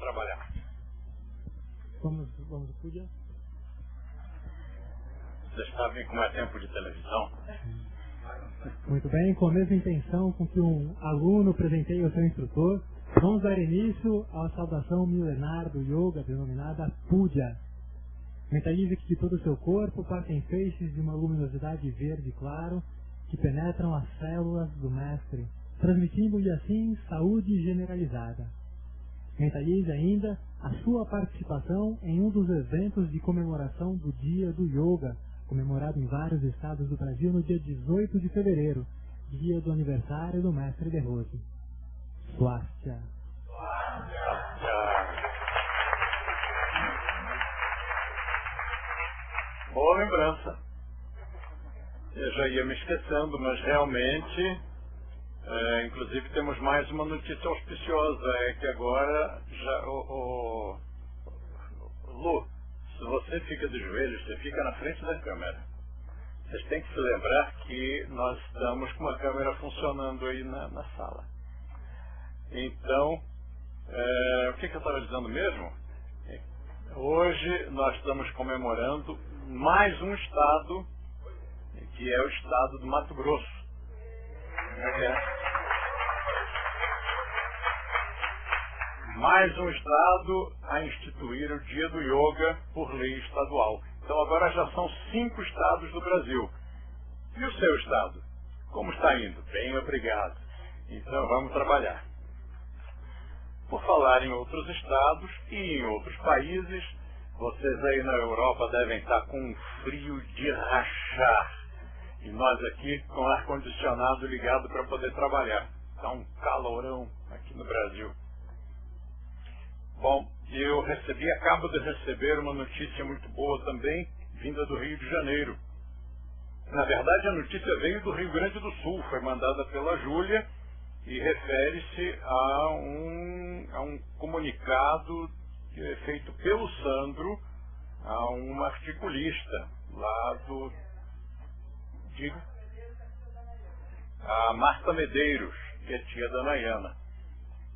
trabalhar. Vamos, Puja? Vocês sabem como é tempo de televisão? Muito bem, com a mesma intenção com que um aluno presenteie o seu instrutor, vamos dar início à saudação milenar do yoga denominada Puja. Mentalize que de todo o seu corpo partem feixes de uma luminosidade verde claro que penetram as células do mestre, transmitindo-lhe assim saúde generalizada. Mentalize ainda a sua participação em um dos eventos de comemoração do Dia do Yoga, comemorado em vários estados do Brasil no dia 18 de fevereiro, dia do aniversário do Mestre de Rose. Swastika. Boa lembrança. Eu já ia me esquecendo, mas realmente, inclusive temos mais uma notícia auspiciosa, é que agora, Lu, se você fica de joelhos, você fica na frente da câmera. Vocês têm que se lembrar que nós estamos com uma câmera funcionando aí na sala. Então, o que eu estava dizendo mesmo? Hoje nós estamos comemorando mais um estado, que é o estado do Mato Grosso. Mais um estado a instituir o Dia do Yoga por lei estadual. Então agora já são 5 estados do Brasil. E o seu estado? Como está indo? Bem, obrigado. Então vamos trabalhar. Por falar em outros estados e em outros países, vocês aí na Europa devem estar com um frio de rachar. E nós aqui com ar-condicionado ligado para poder trabalhar. Está um calorão aqui no Brasil. Bom, eu acabo de receber uma notícia muito boa também, vinda do Rio de Janeiro. Na verdade, a notícia veio do Rio Grande do Sul, foi mandada pela Júlia e refere-se a um comunicado feito pelo Sandro a uma articulista lá a Marta Medeiros, que é tia da Nayana.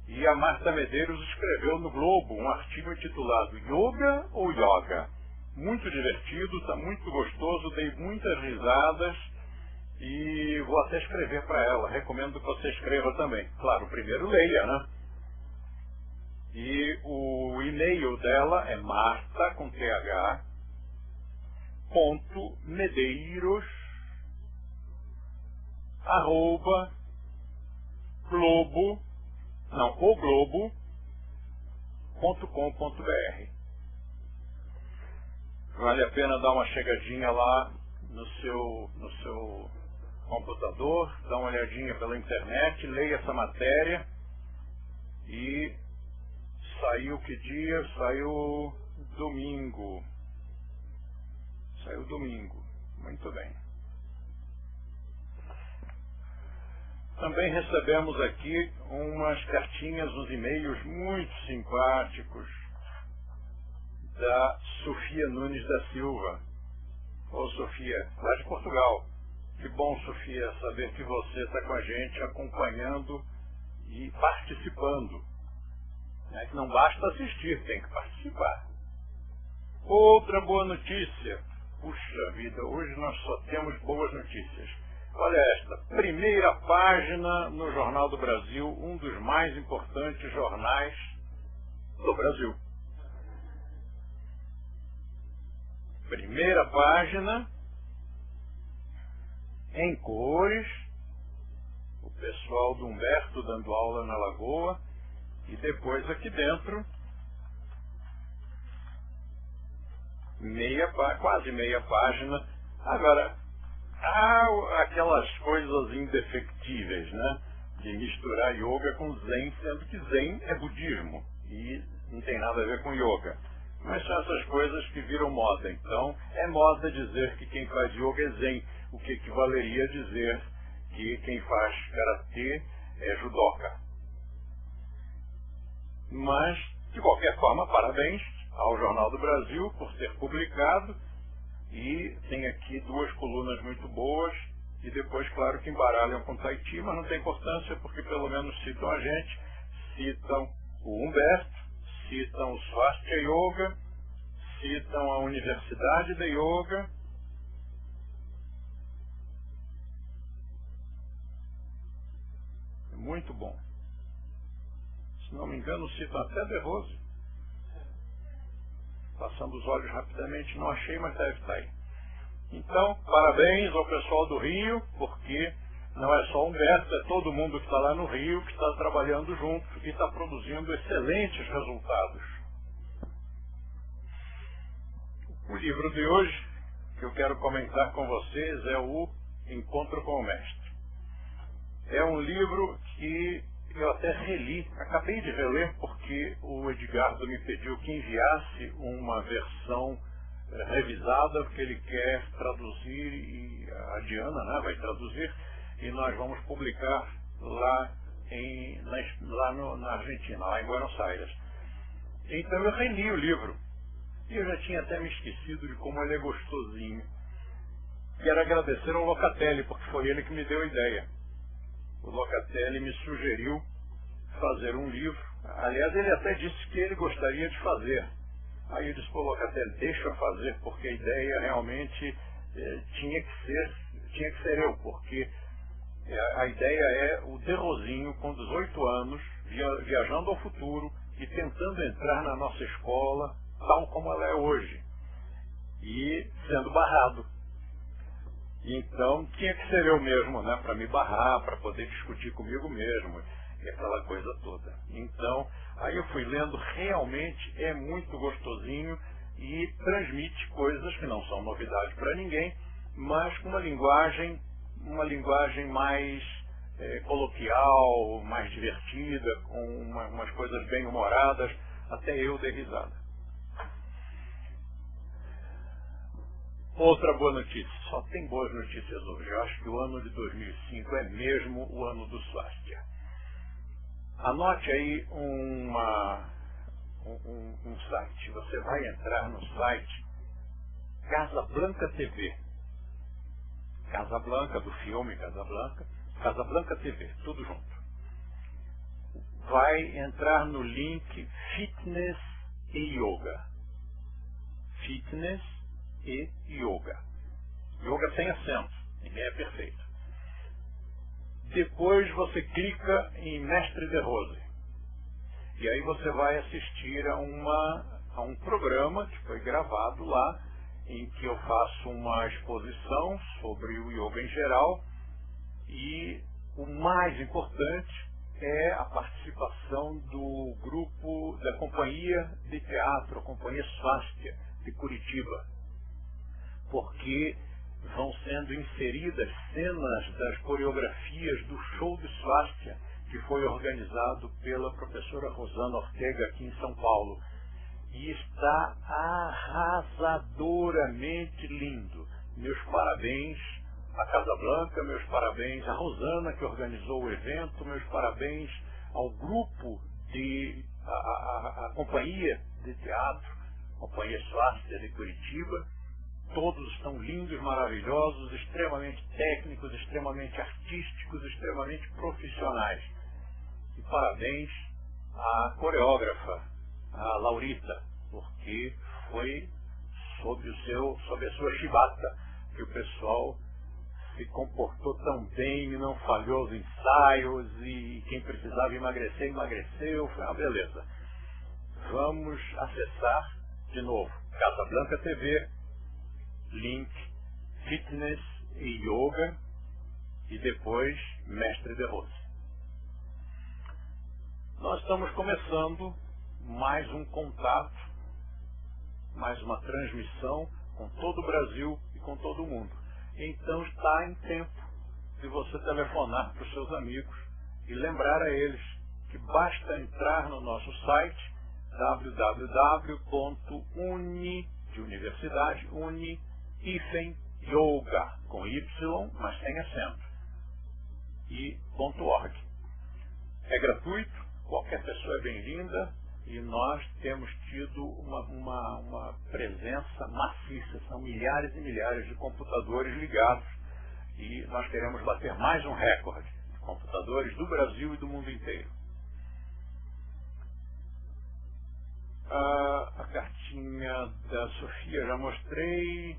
E a Marta Medeiros escreveu no Globo um artigo intitulado Yoga ou Yoga? Muito divertido, está muito gostoso, dei muitas risadas e vou até escrever para ela. Recomendo que você escreva também. Claro, primeiro leia, né? E o e-mail dela é marta, com th, ponto, medeiros, @ oglobo.com.br. Vale a pena dar uma chegadinha lá no seu computador, dar uma olhadinha pela internet, leia essa matéria. E saiu que dia? Saiu domingo. Muito bem. Também recebemos aqui umas cartinhas, uns e-mails muito simpáticos da Sofia Nunes da Silva. Ô Sofia, lá de Portugal. Que bom, Sofia, saber que você está com a gente, acompanhando e participando. Que não basta assistir, tem que participar. Outra boa notícia. Puxa vida, hoje nós só temos boas notícias. Olha esta, primeira página no Jornal do Brasil, um dos mais importantes jornais do Brasil. Primeira página, em cores, o pessoal do Humberto dando aula na Lagoa, e depois aqui dentro, quase meia página. Agora, há aquelas coisas indefectíveis, né? De misturar yoga com zen, sendo que zen é budismo e não tem nada a ver com yoga. Mas são essas coisas que viram moda. Então, é moda dizer que quem faz yoga é zen, o que equivaleria a dizer que quem faz karatê é judoca. Mas, de qualquer forma, parabéns ao Jornal do Brasil por ter publicado. E tem aqui 2 colunas muito boas, e depois, claro, que embaralham com Tahiti, mas não tem importância, porque pelo menos citam a gente, citam o Humberto, citam o Swastika Yoga, citam a Universidade de Yoga, muito bom. Se não me engano, citam até De Rose. Passando os olhos rapidamente, não achei, mas deve estar aí. Então, parabéns ao pessoal do Rio, porque não é só o Humberto, é todo mundo que está lá no Rio, que está trabalhando junto e está produzindo excelentes resultados. O livro de hoje, que eu quero comentar com vocês, é o Encontro com o Mestre. É um livro que eu até reli, acabei de reler, porque o Edgardo me pediu que enviasse uma versão revisada, porque ele quer traduzir, e a Diana, né, vai traduzir, e nós vamos publicar lá, na Argentina, lá em Buenos Aires. Então eu reli o livro, e eu já tinha até me esquecido de como ele é gostosinho. Quero agradecer ao Locatelli, porque foi ele que me deu a ideia. O Locatelli me sugeriu fazer um livro. Aliás, ele até disse que ele gostaria de fazer. Aí eu disse para o Locatelli, deixa eu fazer, porque a ideia realmente tinha que ser eu, porque a ideia é o De Rosinho, com 18 anos, viajando ao futuro e tentando entrar na nossa escola, tal como ela é hoje, e sendo barrado. Então, tinha que ser eu mesmo, né, para me barrar, para poder discutir comigo mesmo, e aquela coisa toda. Então, aí eu fui lendo, realmente é muito gostosinho e transmite coisas que não são novidade para ninguém, mas com uma linguagem mais coloquial, mais divertida, com umas coisas bem humoradas, até eu dei risada. Outra boa notícia, só tem boas notícias hoje. Eu acho que o ano de 2005 é mesmo o ano do Swastika. Anote aí um site. Você vai entrar no site Casablanca TV. Casablanca, do filme Casablanca. Casablanca TV, tudo junto. Vai entrar no link Fitness e Yoga. Fitness e Yoga. Yoga sem acento, ninguém é perfeito. Depois você clica em Mestre De Rose. E aí você vai assistir a um programa que foi gravado lá, em que eu faço uma exposição sobre o yoga em geral. E o mais importante é a participação do grupo da Companhia de Teatro, a Companhia Swastika de Curitiba, porque vão sendo inseridas cenas das coreografias do show de Swastika, que foi organizado pela professora Rosana Ortega aqui em São Paulo. E está arrasadoramente lindo. Meus parabéns à Casablanca, meus parabéns à Rosana, que organizou o evento, meus parabéns ao grupo a Companhia de Teatro, Companhia Swastika de Curitiba. Todos estão lindos, maravilhosos, extremamente técnicos, extremamente artísticos, extremamente profissionais. E parabéns à coreógrafa, a Laurita, porque foi sob a sua chibata que o pessoal se comportou tão bem, não falhou os ensaios, e quem precisava emagrecer, emagreceu. Foi uma beleza. Vamos acessar de novo Casablanca TV, link Fitness e Yoga, e depois Mestre De Rose. Nós estamos começando mais um contato, mais uma transmissão com todo o Brasil e com todo o mundo. Então está em tempo de você telefonar para os seus amigos e lembrar a eles que basta entrar no nosso site www.uni, de universidade, uni-yoga, com Y, mas sem acento, e .org. É gratuito, qualquer pessoa é bem-vinda, e nós temos tido uma presença maciça. São milhares e milhares de computadores ligados, e nós queremos bater mais um recorde de computadores do Brasil e do mundo inteiro. A cartinha da Sofia já mostrei.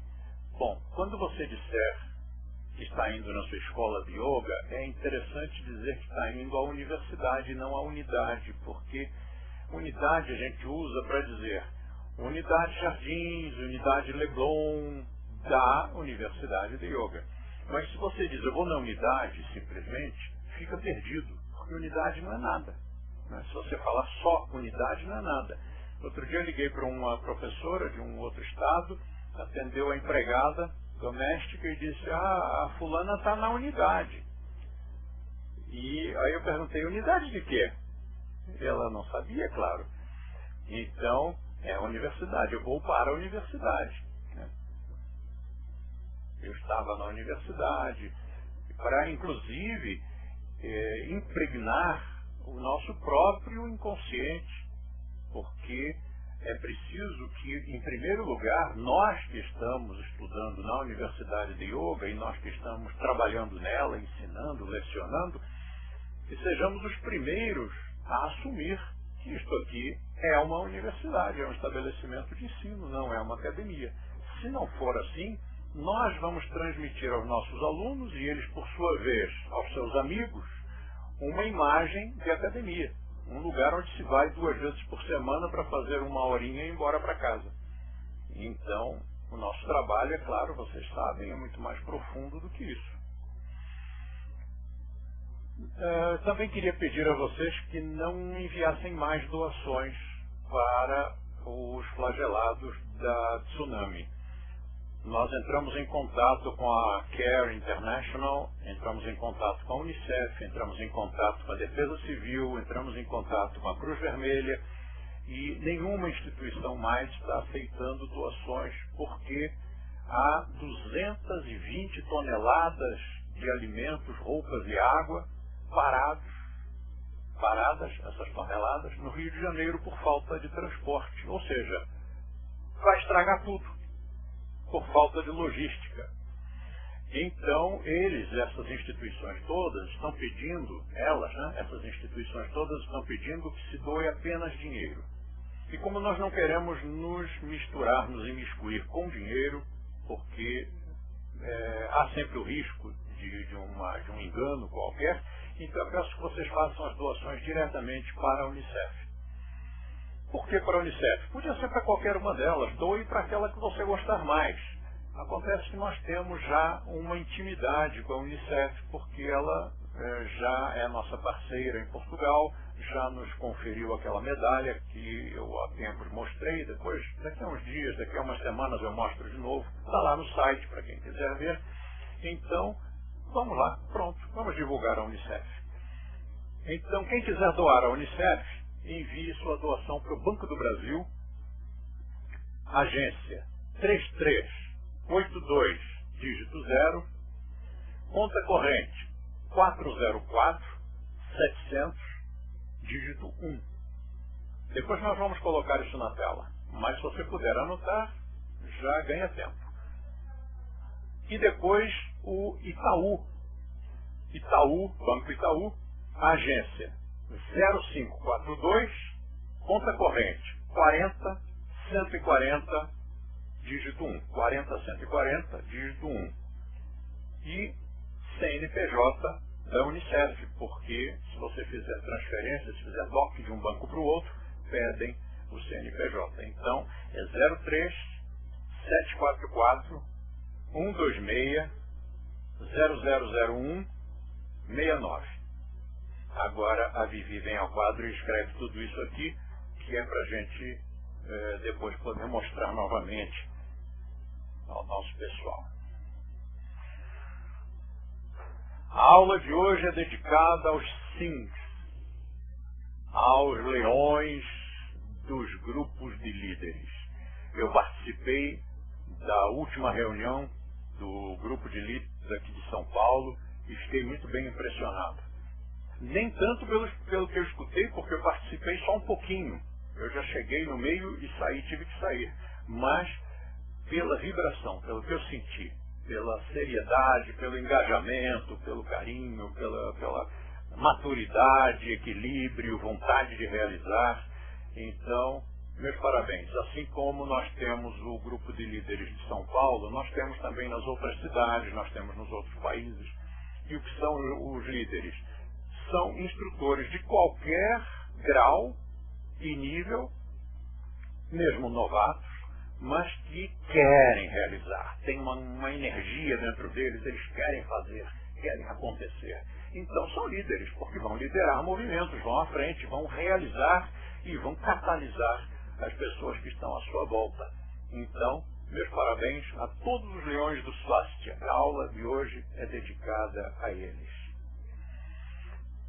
Bom, quando você disser que está indo na sua escola de yoga, é interessante dizer que está indo à universidade, não à unidade, porque unidade a gente usa para dizer Unidade Jardins, Unidade Leblon, da Universidade de Yoga. Mas se você diz, eu vou na unidade, simplesmente, fica perdido, porque unidade não é nada. Né? Se você falar só unidade, não é nada. Outro dia eu liguei para uma professora de um outro estado, atendeu a empregada doméstica e disse, a fulana está na unidade. E aí eu perguntei, unidade de quê? Ela não sabia, claro. Então, é a universidade, eu vou para a universidade. Né? Eu estava na universidade, para inclusive impregnar o nosso próprio inconsciente, porque é preciso que, em primeiro lugar, nós que estamos estudando na Universidade de Yoga e nós que estamos trabalhando nela, ensinando, lecionando, que sejamos os primeiros a assumir que isto aqui é uma universidade, é um estabelecimento de ensino, não é uma academia. Se não for assim, nós vamos transmitir aos nossos alunos e eles, por sua vez, aos seus amigos, uma imagem de academia. Um lugar onde se vai 2 vezes por semana para fazer 1 horinha e ir embora para casa. Então, o nosso trabalho, é claro, vocês sabem, é muito mais profundo do que isso. Também queria pedir a vocês que não enviassem mais doações para os flagelados da tsunami. Nós entramos em contato com a CARE International, entramos em contato com a Unicef, entramos em contato com a Defesa Civil, entramos em contato com a Cruz Vermelha e nenhuma instituição mais está aceitando doações porque há 220 toneladas de alimentos, roupas e água paradas, essas toneladas, no Rio de Janeiro por falta de transporte. Ou seja, vai estragar tudo por falta de logística. Então, essas instituições todas estão pedindo, essas instituições todas estão pedindo que se doe apenas dinheiro. E como nós não queremos nos misturar, nos imiscuir com dinheiro, porque há sempre o risco de um engano qualquer, então eu peço que vocês façam as doações diretamente para a Unicef. Por que para a Unicef? Podia ser para qualquer uma delas, doe para aquela que você gostar mais. Acontece que nós temos já uma intimidade com a Unicef, porque ela já é nossa parceira em Portugal, já nos conferiu aquela medalha que eu há tempos mostrei, depois, daqui a uns dias, daqui a umas semanas eu mostro de novo, está lá no site para quem quiser ver. Então, vamos lá, pronto, vamos divulgar a Unicef. Então, quem quiser doar a Unicef, envie sua doação para o Banco do Brasil, agência 3382, dígito 0, conta corrente 404 700, dígito 1. Depois nós vamos colocar isso na tela, mas se você puder anotar, já ganha tempo. E depois o Itaú, Banco Itaú, agência 0542, conta corrente 40140, dígito 1. 40140, dígito 1. E CNPJ da Unicef, porque se você fizer transferência, se fizer DOC de um banco para o outro, pedem o CNPJ. Então, é 03 744 126 0001 69. Agora a Vivi vem ao quadro e escreve tudo isso aqui, que é para a gente depois poder mostrar novamente ao nosso pessoal. A aula de hoje é dedicada aos SINs, aos leões dos grupos de líderes. Eu participei da última reunião do grupo de líderes aqui de São Paulo e fiquei muito bem impressionado. Nem tanto pelo que eu escutei, porque eu participei só um pouquinho. Eu já cheguei no meio e tive que sair. Mas pela vibração, pelo que eu senti, pela seriedade, pelo engajamento, pelo carinho, pela maturidade, equilíbrio, vontade de realizar. Então, meus parabéns. Assim como nós temos o grupo de líderes de São Paulo, nós temos também nas outras cidades, nós temos nos outros países. E o que são os líderes? São instrutores de qualquer grau e nível, mesmo novatos, mas que querem realizar. Tem uma energia dentro deles, eles querem fazer, querem acontecer. Então são líderes, porque vão liderar movimentos, vão à frente, vão realizar e vão catalisar as pessoas que estão à sua volta. Então, meus parabéns a todos os leões do Swastika. A aula de hoje é dedicada a eles.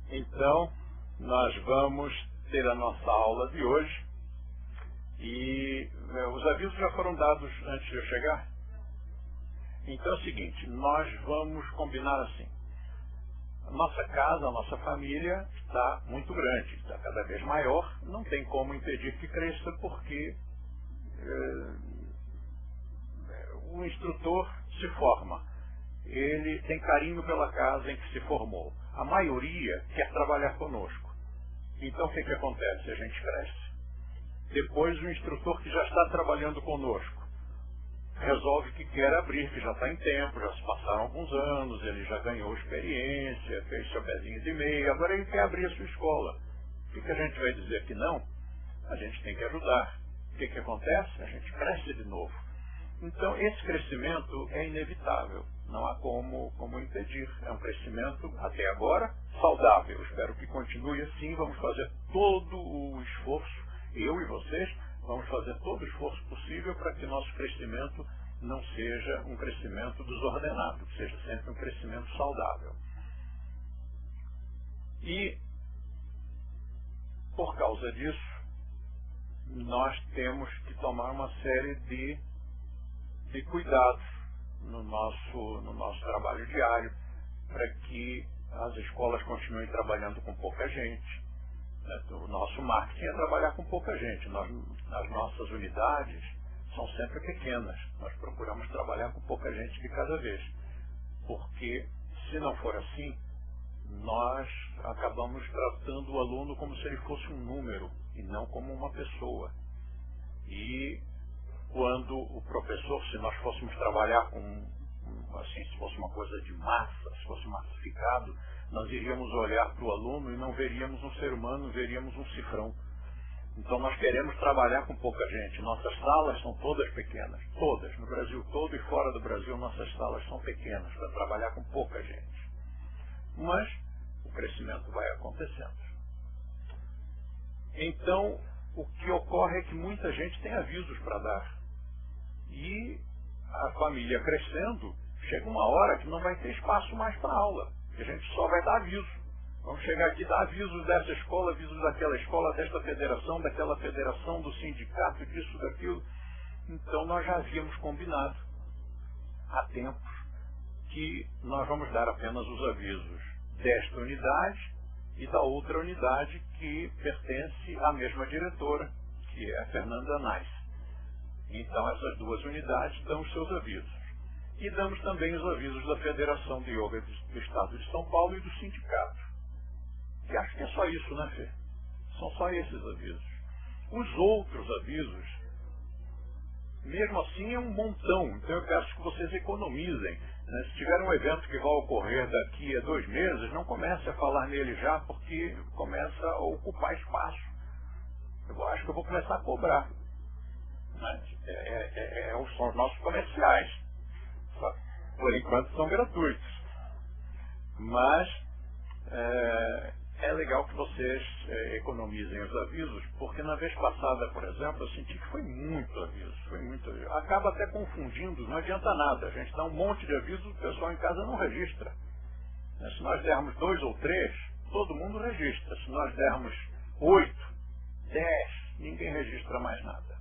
Então, nós vamos ter a nossa aula de hoje e os avisos já foram dados antes de eu chegar. Então é o seguinte, nós vamos combinar assim. A nossa casa, a nossa família está muito grande, está cada vez maior, não tem como impedir que cresça porque o instrutor se forma. Ele tem carinho pela casa em que se formou. A maioria quer trabalhar conosco. Então o que acontece? A gente cresce. Depois o instrutor que já está trabalhando conosco resolve que quer abrir, que já está em tempo, já se passaram alguns anos, ele já ganhou experiência, fez seu pezinho de meia, agora ele quer abrir a sua escola. O que a gente vai dizer que não? A gente tem que ajudar. O que acontece? A gente cresce de novo. Então esse crescimento é inevitável, não há como impedir. É um crescimento, até agora, saudável. Espero que continue assim, vamos fazer todo o esforço, eu e vocês, vamos fazer todo o esforço possível para que nosso crescimento não seja um crescimento desordenado, que seja sempre um crescimento saudável. E, por causa disso, nós temos que tomar uma série de cuidados no nosso trabalho diário, para que as escolas continuem trabalhando com pouca gente. O nosso marketing é trabalhar com pouca gente. As nossas unidades são sempre pequenas. Nós procuramos trabalhar com pouca gente de cada vez. Porque, se não for assim, nós acabamos tratando o aluno como se ele fosse um número e não como uma pessoa. E quando o professor, se nós fôssemos trabalhar assim, se fosse uma coisa de massa, se fosse massificado, nós iríamos olhar para o aluno e não veríamos um ser humano, veríamos um cifrão. Então nós queremos trabalhar com pouca gente. Nossas salas são todas pequenas, todas, no Brasil todo e fora do Brasil, nossas salas são pequenas, para trabalhar com pouca gente. Mas o crescimento vai acontecendo. Então, o que ocorre é que muita gente tem avisos para dar. E a família crescendo, chega uma hora que não vai ter espaço mais para aula. A gente só vai dar aviso. Vamos chegar aqui e dar avisos dessa escola, avisos daquela escola, desta federação, daquela federação, do sindicato, disso, daquilo. Então nós já havíamos combinado há tempos que nós vamos dar apenas os avisos desta unidade e da outra unidade que pertence à mesma diretora, que é a Fernanda Nais. Então essas duas unidades dão os seus avisos. E damos também os avisos da Federação de Yoga do Estado de São Paulo e do sindicato. E acho que é só isso, né, Fê? São só esses avisos. Os outros avisos, mesmo assim, é um montão. Então eu peço que vocês economizem. Né? Se tiver um evento que vai ocorrer daqui a 2 meses, não comece a falar nele já, porque começa a ocupar espaço. Eu acho que eu vou começar a cobrar. Né? São os nossos comerciais. Por enquanto são gratuitos. Mas é legal que vocês economizem os avisos, porque na vez passada, por exemplo, eu senti que foi muito aviso. Acaba até confundindo, não adianta nada. A gente dá um monte de avisos, o pessoal em casa não registra. Se nós dermos 2 ou 3, todo mundo registra. Se nós dermos 8, 10, ninguém registra mais nada.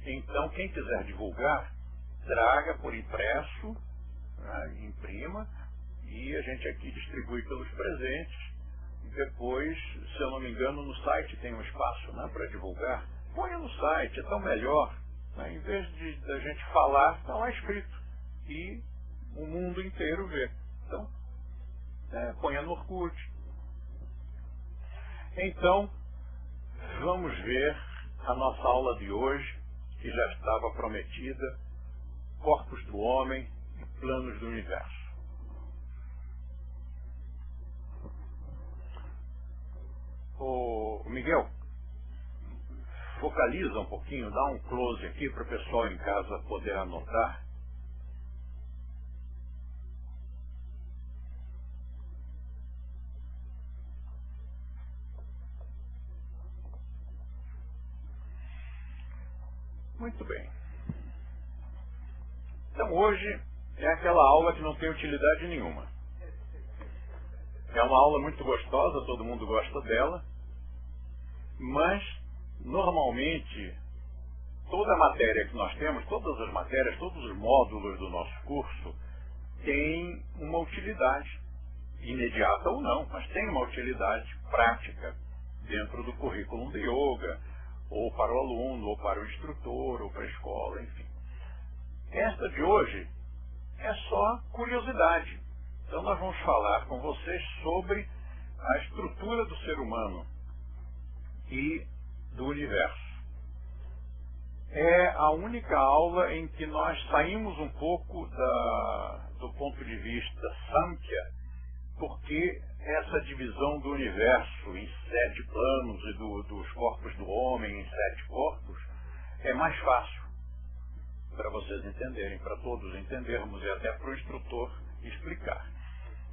Então, quem quiser divulgar, traga por impresso, né, imprima, e a gente aqui distribui pelos presentes. Depois, se eu não me engano, no site tem um espaço, né, para divulgar. Ponha no site, é tão melhor. Né, em vez de a gente falar, está lá escrito. E o mundo inteiro vê. Então, ponha no Orkut. Então, vamos ver a nossa aula de hoje, que já estava prometida, Corpos do Homem e Planos do Universo. Ô, Miguel, focaliza um pouquinho, dá um close aqui para o pessoal em casa poder anotar. Muito bem. Então hoje é aquela aula que não tem utilidade nenhuma. É uma aula muito gostosa, todo mundo gosta dela, mas normalmente toda a matéria que nós temos, todas as matérias, todos os módulos do nosso curso têm uma utilidade, imediata ou não, mas tem uma utilidade prática dentro do currículo de yoga, ou para o aluno, ou para o instrutor, ou para a escola, enfim. Esta de hoje é só curiosidade. Então nós vamos falar com vocês sobre a estrutura do ser humano e do universo. É a única aula em que nós saímos um pouco do ponto de vista Samkhya, porque essa divisão do universo em 7 planos e dos corpos do homem em 7 corpos é mais fácil para vocês entenderem, para todos entendermos e até para o instrutor explicar.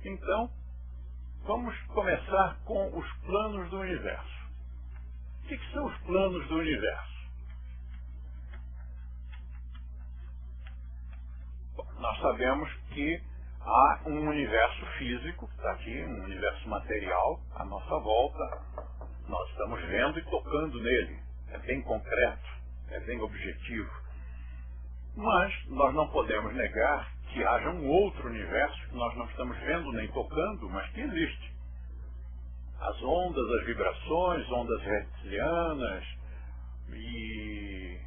Então, vamos começar com os planos do universo. O que são os planos do universo? Bom, nós sabemos que há um universo físico, que está aqui, um universo material, à nossa volta. Nós estamos vendo e tocando nele. É bem concreto, é bem objetivo. Mas nós não podemos negar que haja um outro universo que nós não estamos vendo nem tocando, mas que existe. As ondas, as vibrações, ondas hertzianas e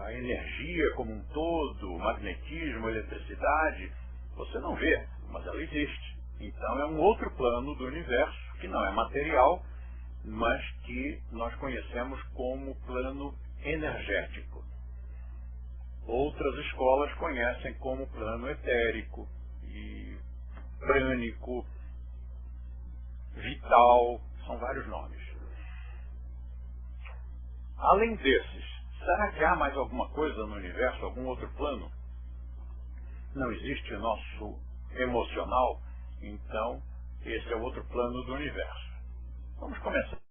a energia como um todo, o magnetismo, a eletricidade, você não vê, mas ela existe. Então é um outro plano do universo, que não é material, mas que nós conhecemos como plano energético. Outras escolas conhecem como plano etérico e prânico, vital, são vários nomes. Além desses, será que há mais alguma coisa no universo, algum outro plano? Não existe o nosso emocional, então esse é o outro plano do universo. Vamos começar.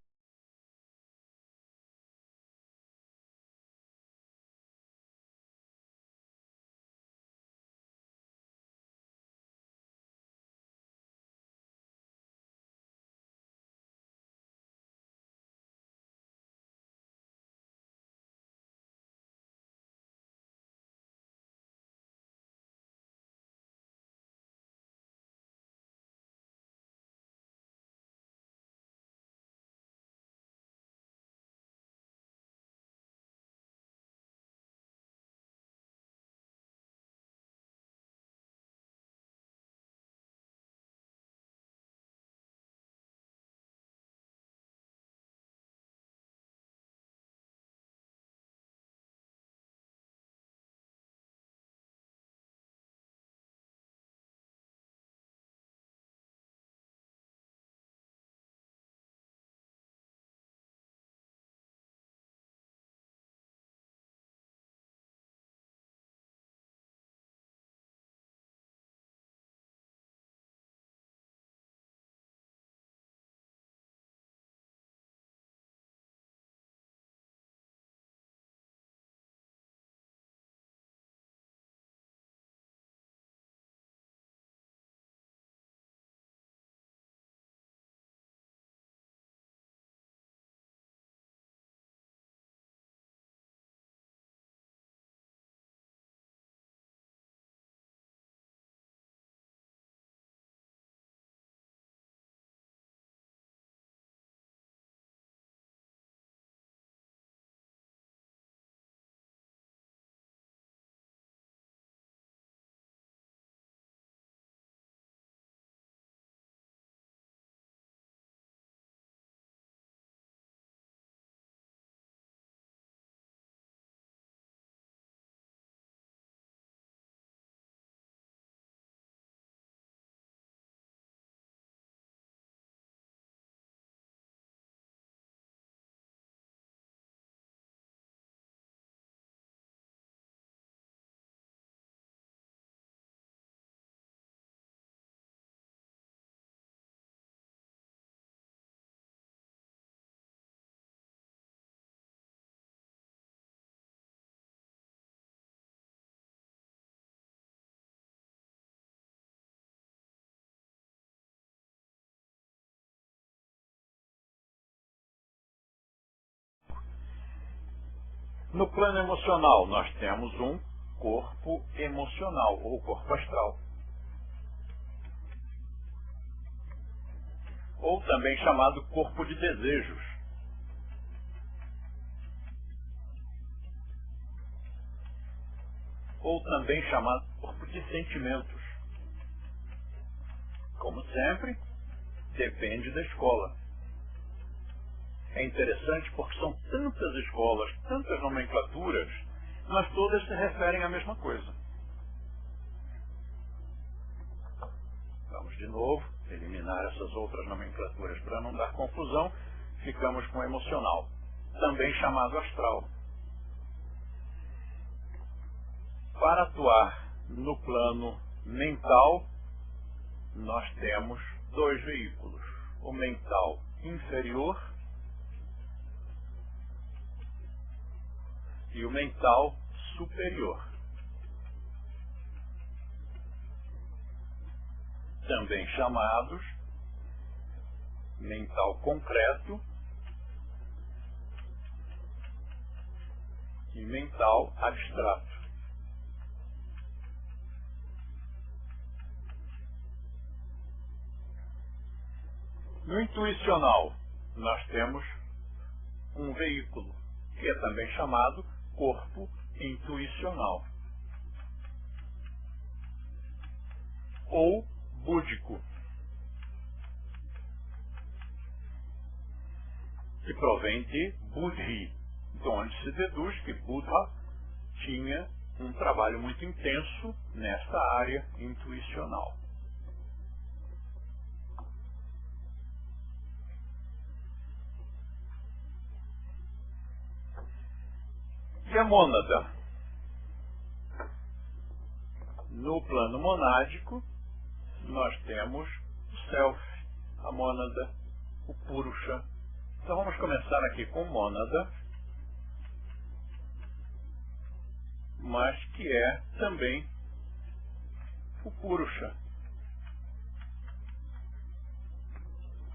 No plano emocional, nós temos um corpo emocional, ou corpo astral. Ou também chamado corpo de desejos. Ou também chamado corpo de sentimentos. Como sempre, depende da escola. É interessante porque são tantas escolas, tantas nomenclaturas, mas todas se referem à mesma coisa. Vamos de novo eliminar essas outras nomenclaturas para não dar confusão. Ficamos com o emocional, também chamado astral. Para atuar no plano mental, nós temos dois veículos. O mental inferior e o mental superior. Também chamados mental concreto e mental abstrato. No intuicional, nós temos um veículo, que é também chamado corpo intuicional, ou búdico, que provém de Buddhi, de onde se deduz que Buddha tinha um trabalho muito intenso nesta área intuicional. E a mônada? No plano monádico, nós temos o self, a mônada, o purusha. Então vamos começar aqui com mônada, mas que é também o purusha,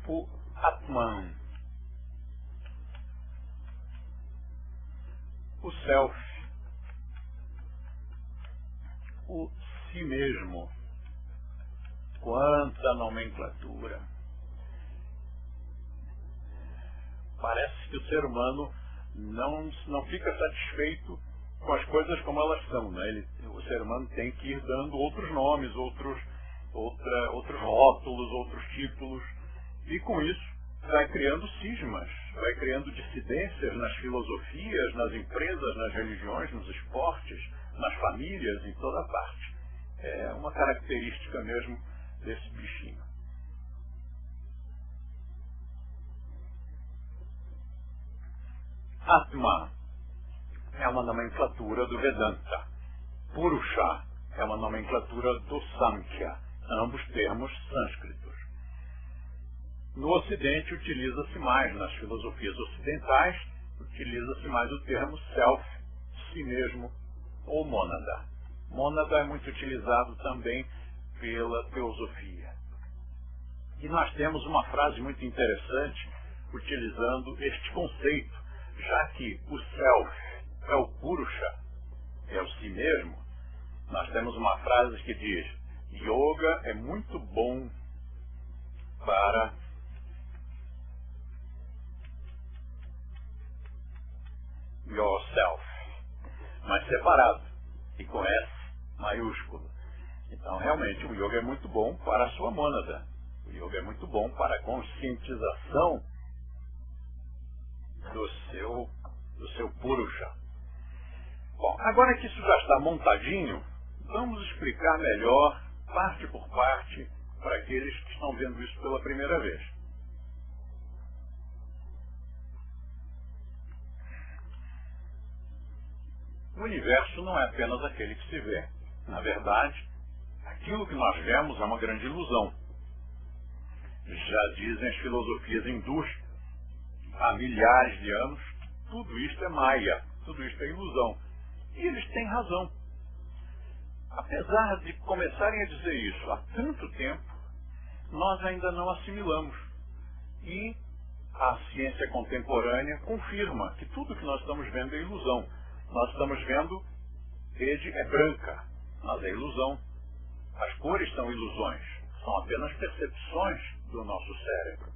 o Atman, o self, o si mesmo. Quanta nomenclatura! Parece que o ser humano não fica satisfeito com as coisas como elas são, né? O ser humano tem que ir dando outros nomes, outros rótulos, outros títulos, e com isso vai criando cismas, vai criando dissidências nas filosofias, nas empresas, nas religiões, nos esportes, nas famílias, em toda parte. É uma característica mesmo desse bichinho. Atma é uma nomenclatura do Vedanta. Purusha é uma nomenclatura do Sankhya, ambos termos sânscritos. No Ocidente utiliza-se mais, nas filosofias ocidentais, utiliza-se mais o termo self, si mesmo, ou mônada. Mônada é muito utilizado também pela teosofia. E nós temos uma frase muito interessante utilizando este conceito, já que o self é o purusha, é o si mesmo. Nós temos uma frase que diz: yoga é muito bom para yourself, mas separado e com S maiúsculo. Então, realmente, o yoga é muito bom para a sua mônada. O yoga é muito bom para a conscientização do seu purusha. Bom, agora que isso já está montadinho, vamos explicar melhor, parte por parte, para aqueles que estão vendo isso pela primeira vez. O universo não é apenas aquele que se vê. Na verdade, aquilo que nós vemos é uma grande ilusão. Já dizem as filosofias hindus, há milhares de anos, tudo isto é Maya, tudo isto é ilusão. E eles têm razão. Apesar de começarem a dizer isso há tanto tempo, nós ainda não assimilamos. E a ciência contemporânea confirma que tudo que nós estamos vendo é ilusão. Nós estamos vendo rede é branca, mas é ilusão. As cores são ilusões, são apenas percepções do nosso cérebro.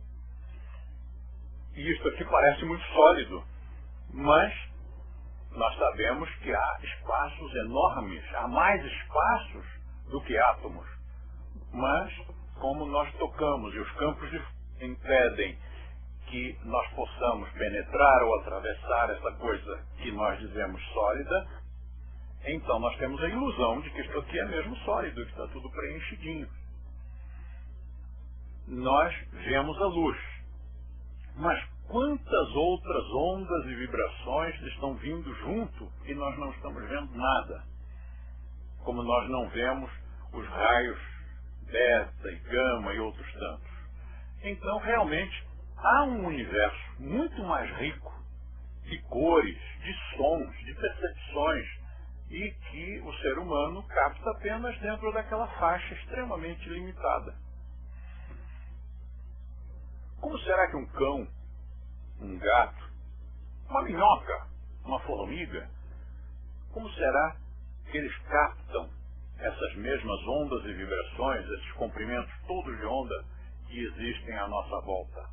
E isso aqui parece muito sólido, mas nós sabemos que há espaços enormes, há mais espaços do que átomos. Mas, como nós tocamos e os campos impedem que nós possamos penetrar ou atravessar essa coisa que nós dizemos sólida, então nós temos a ilusão de que isso aqui é mesmo sólido, que está tudo preenchidinho. Nós vemos a luz. Mas quantas outras ondas e vibrações estão vindo junto e nós não estamos vendo nada? Como nós não vemos os raios beta e gama e outros tantos. Então, realmente, há um universo muito mais rico de cores, de sons, de percepções, e que o ser humano capta apenas dentro daquela faixa extremamente limitada. Como será que um cão, um gato, uma minhoca, uma formiga, como será que eles captam essas mesmas ondas e vibrações, esses comprimentos todos de onda que existem à nossa volta?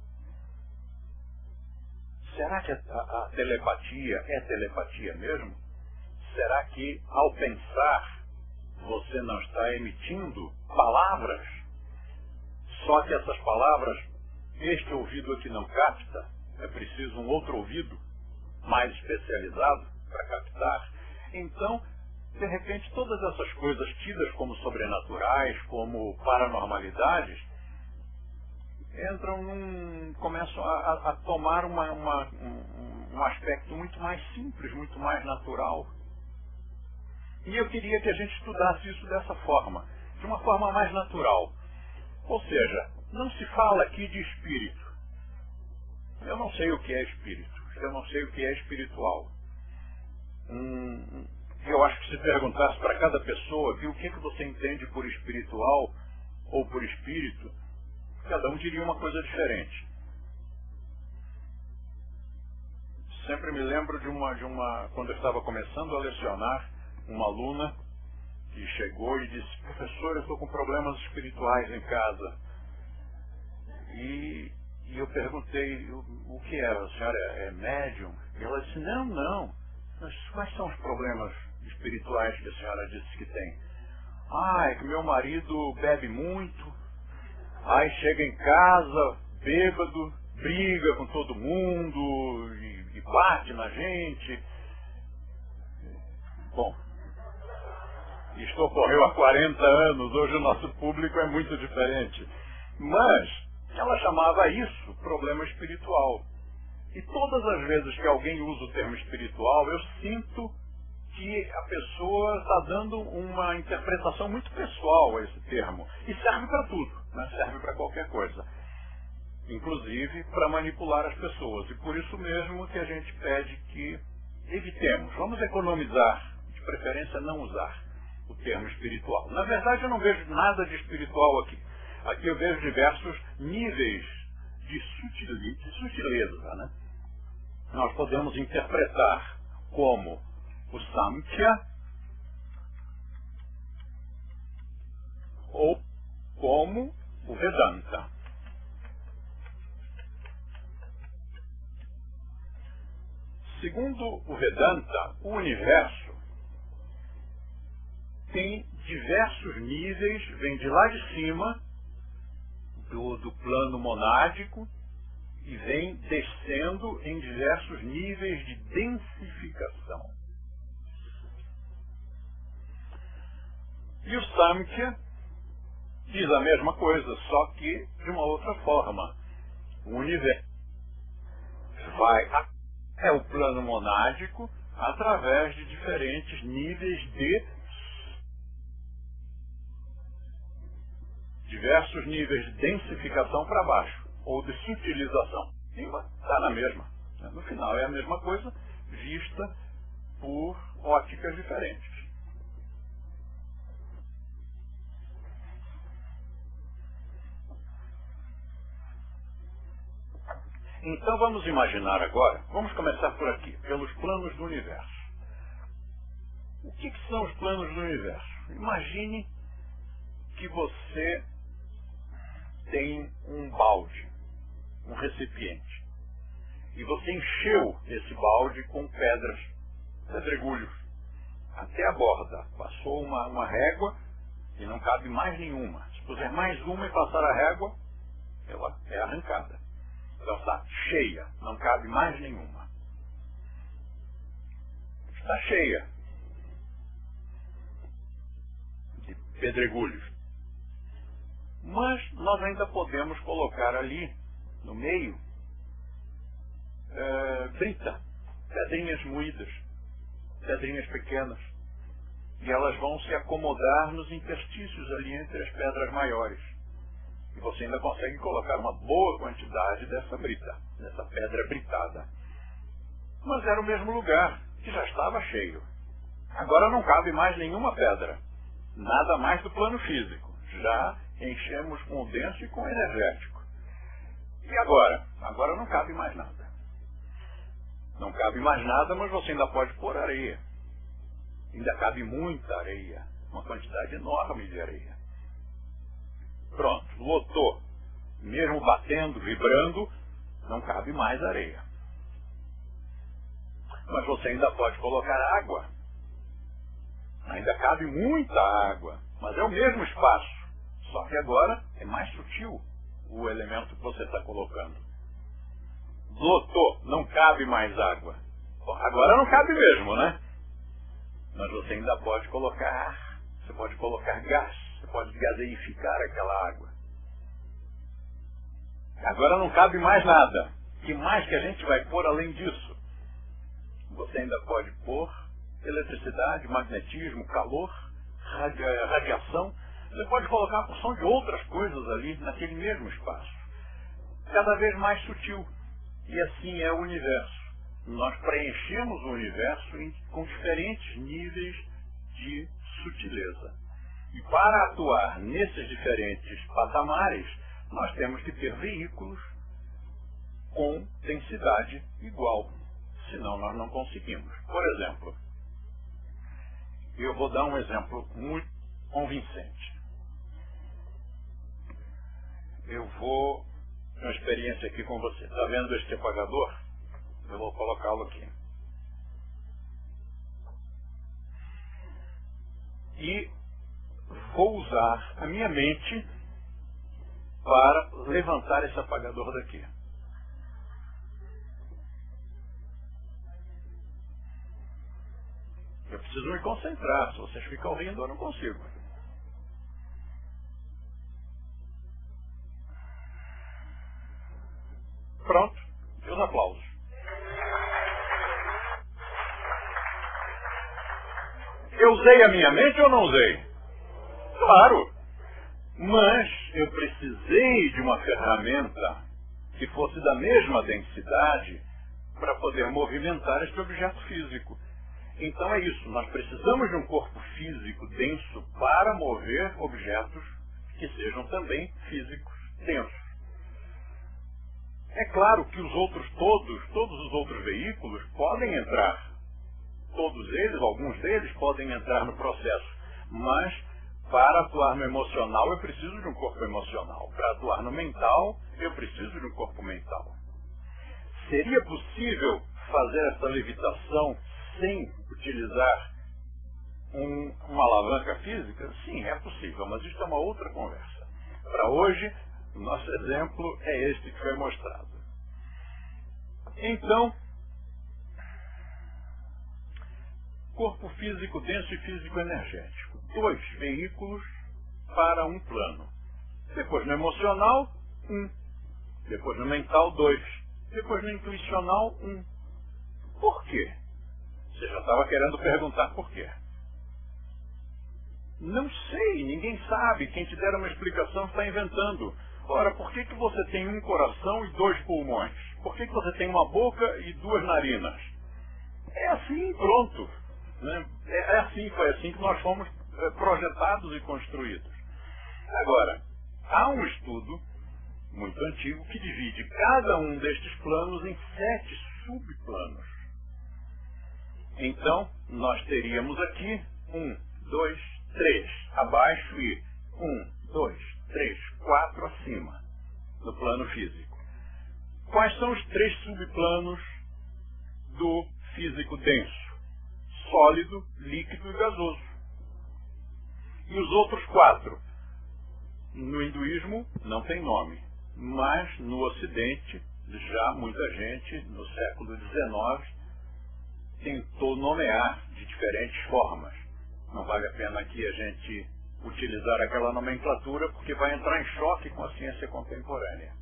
Será que a telepatia é telepatia mesmo? Será que, ao pensar, você não está emitindo palavras? Só que essas palavras, este ouvido aqui não capta, é preciso um outro ouvido mais especializado para captar. Então, de repente, todas essas coisas tidas como sobrenaturais, como paranormalidades, começam a tomar um aspecto muito mais simples, muito mais natural. E eu queria que a gente estudasse isso dessa forma, de uma forma mais natural. Ou seja, não se fala aqui de espírito. Eu não sei o que é espírito. Eu não sei o que é espiritual. Eu acho que se perguntasse para cada pessoa o que você entende por espiritual ou por espírito, cada um diria uma coisa diferente. Sempre me lembro de uma quando eu estava começando a lecionar, uma aluna que chegou e disse: professor, eu estou com problemas espirituais em casa. E eu perguntei o que era, a senhora é médium? E ela disse: não. Mas quais são os problemas espirituais que a senhora disse que tem? É que meu marido bebe muito, aí chega em casa, bêbado, briga com todo mundo e bate na gente. Bom, isto ocorreu há 40 anos, hoje o nosso público é muito diferente. Mas ela chamava isso problema espiritual. E todas as vezes que alguém usa o termo espiritual, eu sinto que a pessoa está dando uma interpretação muito pessoal a esse termo. E serve para tudo, né? Serve para qualquer coisa. Inclusive para manipular as pessoas. E por isso mesmo que a gente pede que evitemos. Vamos economizar, de preferência não usar o termo espiritual. Na verdade, eu não vejo nada de espiritual aqui. Aqui eu vejo diversos níveis de sutileza, né? Nós podemos interpretar como o Samkhya ou como o Vedanta. Segundo o Vedanta, o universo tem diversos níveis, vem de lá de cima, do plano monádico, e vem descendo em diversos níveis de densificação. E o Samkhya diz a mesma coisa, só que de uma outra forma. O universo vai até o plano monádico através de diferentes níveis diversos níveis de densificação para baixo, ou de sutilização. Está na mesma. No final é a mesma coisa, vista por óticas diferentes. Então vamos imaginar agora, vamos começar por aqui, pelos planos do universo. O que são os planos do universo? Imagine que você tem um balde, um recipiente, e você encheu esse balde com pedras, pedregulhos, até a borda. Passou uma régua e não cabe mais nenhuma. Se puser mais uma e passar a régua, ela é arrancada. Então está cheia, não cabe mais nenhuma. Está cheia de pedregulhos. Mas nós ainda podemos colocar ali, no meio, brita, pedrinhas moídas, pedrinhas pequenas. E elas vão se acomodar nos interstícios ali entre as pedras maiores. E você ainda consegue colocar uma boa quantidade dessa brita, dessa pedra britada. Mas era o mesmo lugar, que já estava cheio. Agora não cabe mais nenhuma pedra. Nada mais do plano físico. Já enchemos com o denso e com o energético. E agora? Agora não cabe mais nada. Não cabe mais nada, mas você ainda pode pôr areia. Ainda cabe muita areia. Uma quantidade enorme de areia. Pronto, lotou. Mesmo batendo, vibrando, não cabe mais areia. Mas você ainda pode colocar água. Ainda cabe muita água, mas é o mesmo espaço. Só que agora é mais sutil o elemento que você está colocando. Lotou, não cabe mais água. Bom, agora não cabe mesmo, né? Mas você ainda pode colocar ar, você pode colocar gás, você pode gaseificar aquela água. Agora não cabe mais nada. O que mais que a gente vai pôr além disso? Você ainda pode pôr eletricidade, magnetismo, calor, radiação. Você pode colocar uma porção de outras coisas ali, naquele mesmo espaço. Cada vez mais sutil. E assim é o universo. Nós preenchemos o universo com diferentes níveis de sutileza. E para atuar nesses diferentes patamares, nós temos que ter veículos com densidade igual. Senão nós não conseguimos. Por exemplo, eu vou dar um exemplo muito convincente. Eu vou ter uma experiência aqui com você. Está vendo este apagador? Eu vou colocá-lo aqui. E vou usar a minha mente para levantar esse apagador daqui. Eu preciso me concentrar. Se vocês ficam rindo, eu não consigo. Pronto. E os aplausos. Eu usei a minha mente ou não usei? Claro. Mas eu precisei de uma ferramenta que fosse da mesma densidade para poder movimentar este objeto físico. Então é isso, nós precisamos de um corpo físico denso para mover objetos que sejam também físicos densos. É claro que os outros todos os outros veículos podem entrar. Todos eles, alguns deles podem entrar no processo. Mas para atuar no emocional eu preciso de um corpo emocional. Para atuar no mental eu preciso de um corpo mental. Seria possível fazer essa levitação sem utilizar uma alavanca física? Sim, é possível, mas isso é uma outra conversa. Para hoje, o nosso exemplo é este que foi mostrado. Então, corpo físico denso e físico energético. 2 veículos para um plano. Depois no emocional, 1. Depois no mental, 2. Depois no intuicional, 1. Por quê? Você já estava querendo perguntar por quê. Não sei, ninguém sabe. Quem te der uma explicação está inventando. Ora, por que você tem um coração e 2 pulmões? Por que você tem uma boca e 2 narinas? É assim, pronto. Né? É assim, foi assim que nós fomos projetados e construídos. Agora, há um estudo muito antigo que divide cada um destes planos em 7 subplanos. Então, nós teríamos aqui 1, 2, 3 abaixo e 1, 2, 3, 4 acima, no plano físico. Quais são os 3 subplanos do físico denso? Sólido, líquido e gasoso. E os outros 4? No hinduísmo não tem nome, mas no Ocidente, já muita gente, no século XIX, tentou nomear de diferentes formas. Não vale a pena aqui a gente utilizar aquela nomenclatura, porque vai entrar em choque com a ciência contemporânea.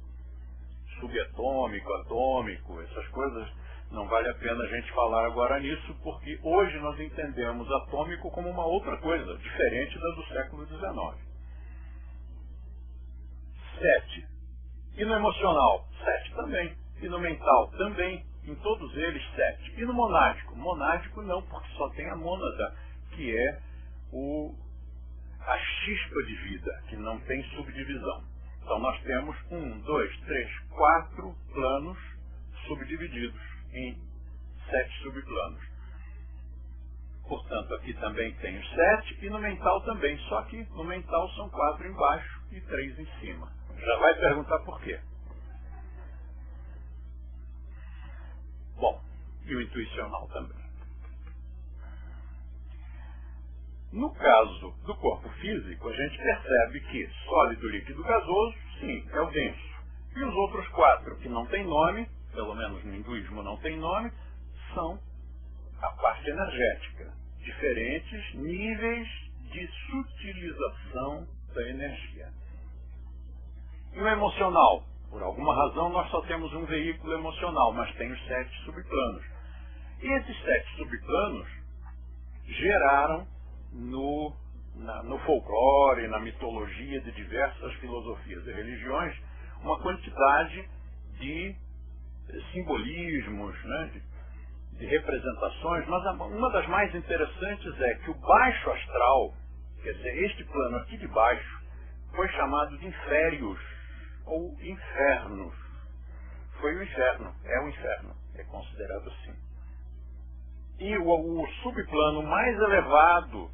Subatômico, atômico, essas coisas, não vale a pena a gente falar agora nisso, porque hoje nós entendemos atômico como uma outra coisa, diferente da do século XIX. 7. E no emocional? 7 também. E no mental? Também. Em todos eles, 7. E no monádico? Monádico não, porque só tem a mônada, que é a chispa de vida, que não tem subdivisão. Então nós temos 1, 2, 3, 4 planos subdivididos em 7 subplanos. Portanto, aqui também tem os 7 e no mental também, só que no mental são 4 embaixo e 3 em cima. Já vai perguntar por quê. Bom, e o intuicional também. No caso do corpo físico, a gente percebe que sólido, líquido, gasoso, sim, é o denso. E os outros 4 que não tem nome, pelo menos no hinduísmo não tem nome, são a parte energética. Diferentes níveis de sutilização da energia. E o emocional? Por alguma razão nós só temos um veículo emocional, mas tem os 7 subplanos. E esses 7 subplanos geraram no folclore, na mitologia de diversas filosofias e religiões, uma quantidade de simbolismos, né, de representações, mas uma das mais interessantes é que o baixo astral, quer dizer, este plano aqui de baixo, foi chamado de inférios, ou infernos. Foi o inferno, é considerado assim. E o subplano mais elevado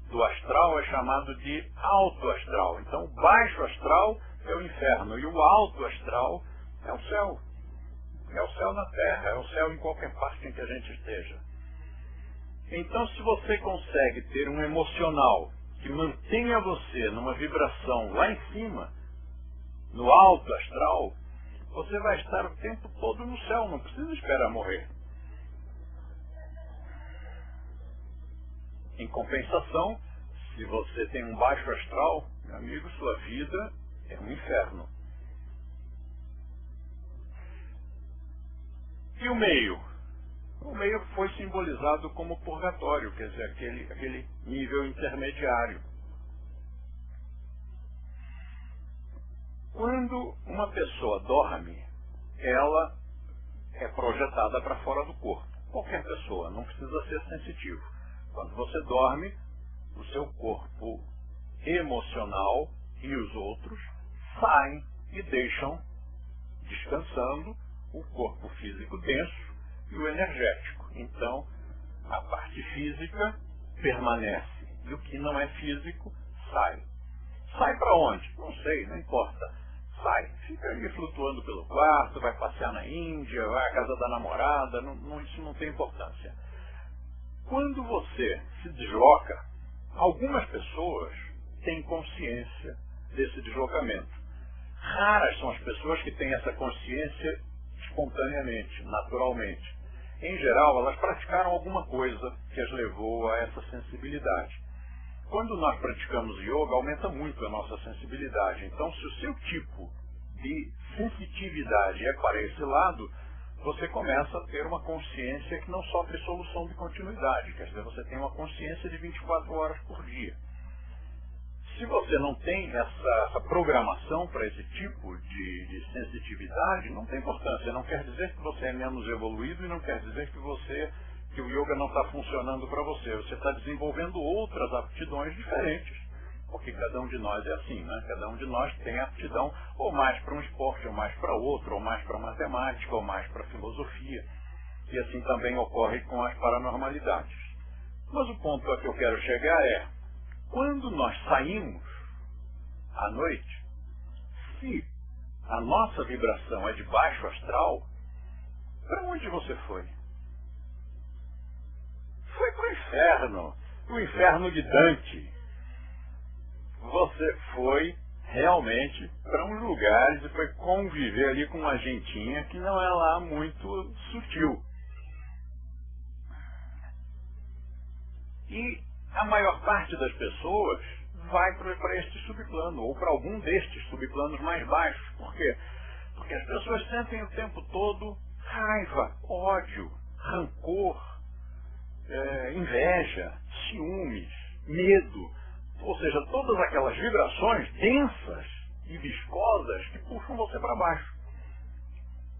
do astral é chamado de alto astral. Então, o baixo astral é o inferno e o alto astral é o céu. É o céu na terra, é o céu em qualquer parte em que a gente esteja. Então, se você consegue ter um emocional que mantenha você numa vibração lá em cima, no alto astral, você vai estar o tempo todo no céu, não precisa esperar morrer. Em compensação, se você tem um baixo astral, meu amigo, sua vida é um inferno. E o meio? O meio foi simbolizado como purgatório, quer dizer, aquele nível intermediário. Quando uma pessoa dorme, ela é projetada para fora do corpo. Qualquer pessoa, não precisa ser sensitivo. Quando você dorme, o seu corpo emocional e os outros saem e deixam descansando o corpo físico denso e o energético. Então, a parte física permanece e o que não é físico sai. Sai para onde? Não sei, não importa. Sai, fica ali flutuando pelo quarto, vai passear na Índia, vai à casa da namorada, isso não tem importância. Quando você se desloca, algumas pessoas têm consciência desse deslocamento. Raras são as pessoas que têm essa consciência espontaneamente, naturalmente. Em geral, elas praticaram alguma coisa que as levou a essa sensibilidade. Quando nós praticamos yoga, aumenta muito a nossa sensibilidade. Então, se o seu tipo de sensitividade é para esse lado, você começa a ter uma consciência que não sofre solução de continuidade. Quer dizer, você tem uma consciência de 24 horas por dia. Se você não tem essa programação para esse tipo de sensitividade, não tem importância. Não quer dizer que você é menos evoluído e não quer dizer que o yoga não está funcionando para você. Você está desenvolvendo outras aptidões diferentes. Porque cada um de nós é assim, né? Cada um de nós tem aptidão ou mais para um esporte, ou mais para outro, ou mais para matemática, ou mais para filosofia. E assim também ocorre com as paranormalidades. Mas o ponto a que eu quero chegar é, quando nós saímos à noite, se a nossa vibração é de baixo astral, para onde você foi? Foi para o inferno de Dante. Você foi realmente para uns lugares e foi conviver ali com uma gentinha que não é lá muito sutil. E a maior parte das pessoas vai para este subplano, ou para algum destes subplanos mais baixos. Por quê? Porque as pessoas sentem o tempo todo raiva, ódio, rancor, inveja, ciúmes, medo. Ou seja, todas aquelas vibrações densas e viscosas que puxam você para baixo.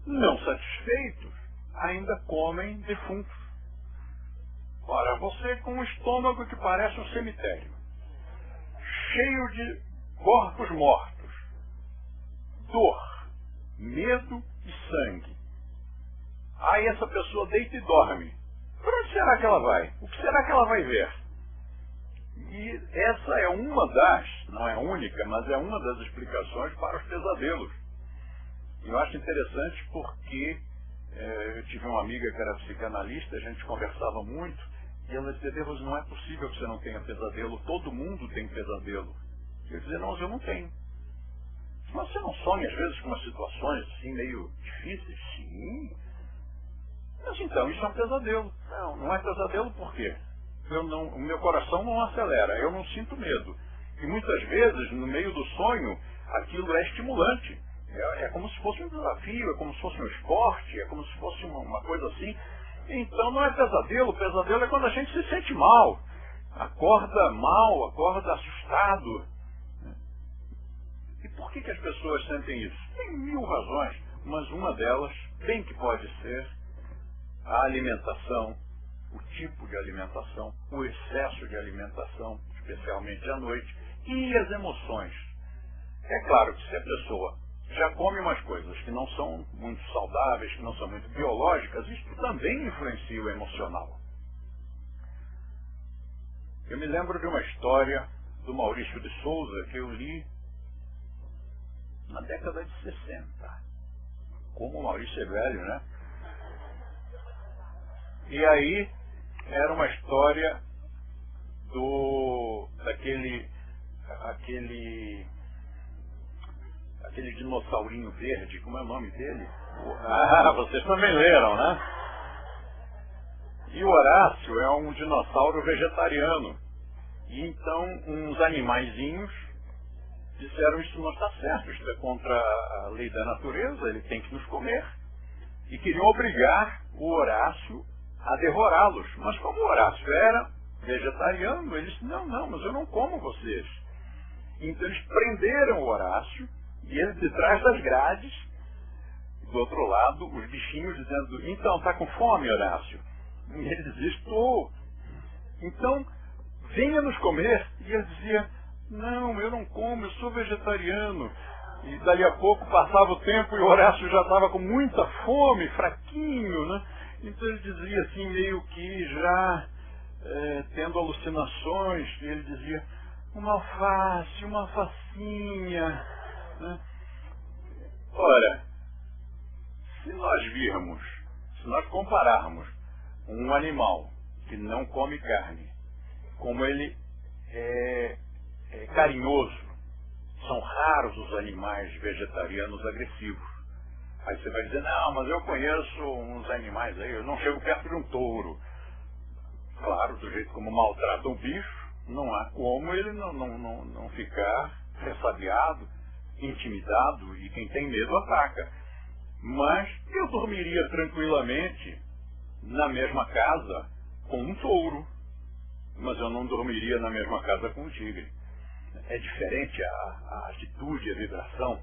Não satisfeitos, ainda comem defuntos. Ora, você com um estômago que parece um cemitério, cheio de corpos mortos, dor, medo e sangue. Aí essa pessoa deita e dorme. Para onde será que ela vai? O que será que ela vai ver? E essa é uma das, não é a única, mas é uma das explicações para os pesadelos. Eu acho interessante porque eu tive uma amiga que era psicanalista, a gente conversava muito, e ela dizia, Deus, não é possível que você não tenha pesadelo, todo mundo tem pesadelo. E eu dizia, não, eu não tenho. Mas você não sonha às vezes com umas situações assim meio difíceis? Sim. Mas então, isso é um pesadelo. Não, não é pesadelo por quê? O meu coração não acelera, eu não sinto medo. E muitas vezes, no meio do sonho, aquilo é estimulante. É como se fosse um desafio, é como se fosse um esporte, é como se fosse uma coisa assim. Então não é pesadelo, pesadelo é quando a gente se sente mal. Acorda assustado. E por que as pessoas sentem isso? Tem 1000 razões, mas uma delas, bem que pode ser, a alimentação, o tipo de alimentação, o excesso de alimentação, especialmente à noite, e as emoções. É claro que se a pessoa já come umas coisas que não são muito saudáveis, que não são muito biológicas, isso também influencia o emocional. Eu me lembro de uma história do Maurício de Souza que eu li na década de 60. Como o Maurício é velho, né? E aí era uma história aquele dinossaurinho verde, como é o nome dele? Vocês também leram, né? E o Horácio é um dinossauro vegetariano. E então uns animaizinhos disseram, isso não está certo, isso é contra a lei da natureza, ele tem que nos comer. E queriam obrigar o Horácio a devorá-los. Mas como o Horácio era vegetariano, ele disse, não, mas eu não como vocês. Então eles prenderam o Horácio, e ele de trás das grades, do outro lado, os bichinhos dizendo, então, está com fome, Horácio? E ele dizia, estou. Então, venha nos comer. E ele dizia, não, eu não como, eu sou vegetariano. E dali a pouco passava o tempo e o Horácio já estava com muita fome, fraquinho, né? Então ele dizia assim, meio que já tendo alucinações, e ele dizia, uma alface, uma alfacinha, né? Ora, se nós compararmos um animal que não come carne, como ele é carinhoso, são raros os animais vegetarianos agressivos. Aí você vai dizer, não, mas eu conheço uns animais aí, eu não chego perto de um touro. Claro, do jeito como maltrata um bicho, não há como ele não ficar ressabiado, intimidado, e quem tem medo ataca. Mas eu dormiria tranquilamente na mesma casa com um touro, mas eu não dormiria na mesma casa com um tigre. É diferente a atitude, a vibração.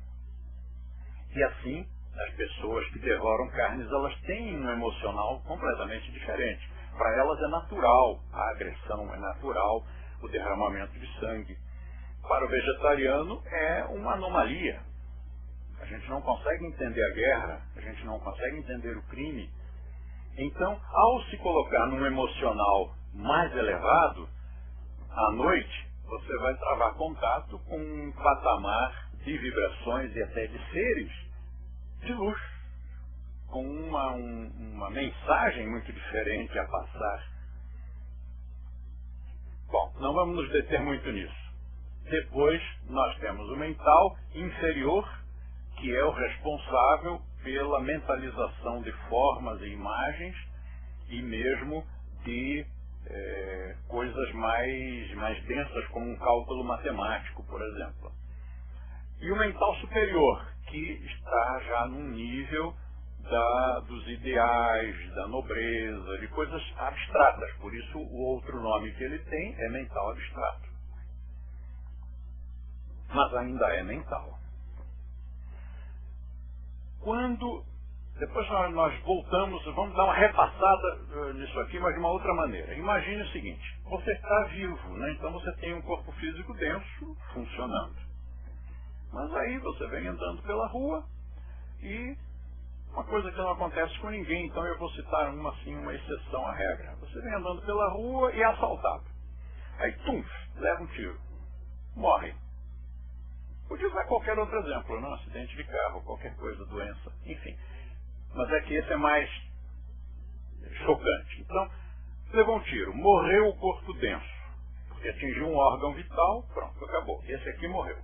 E assim, as pessoas que devoram carnes, elas têm um emocional completamente diferente. Para elas é natural a agressão, é natural o derramamento de sangue. Para o vegetariano é uma anomalia. A gente não consegue entender a guerra, a gente não consegue entender o crime. Então, ao se colocar num emocional mais elevado, à noite, você vai travar contato com um patamar de vibrações e até de seres de luz, com uma mensagem muito diferente a passar. Bom, não vamos nos deter muito nisso. Depois, nós temos o mental inferior, que é o responsável pela mentalização de formas e imagens e mesmo de coisas mais densas, como um cálculo matemático, por exemplo. E o mental superior, que está já num nível dos ideais, da nobreza, de coisas abstratas. Por isso, o outro nome que ele tem é mental abstrato. Mas ainda é mental. Depois nós voltamos, vamos dar uma repassada nisso aqui, mas de uma outra maneira. Imagine o seguinte, você está vivo, né? Então você tem um corpo físico denso funcionando. Mas aí você vem andando pela rua e uma coisa que não acontece com ninguém, então eu vou citar uma exceção à regra. Você vem andando pela rua e é assaltado. Aí, leva um tiro. Morre. Podia usar qualquer outro exemplo, não? Acidente de carro, qualquer coisa, doença, enfim. Mas é que esse é mais chocante. Então, levou um tiro, morreu o corpo denso, porque atingiu um órgão vital, pronto, acabou. Esse aqui morreu.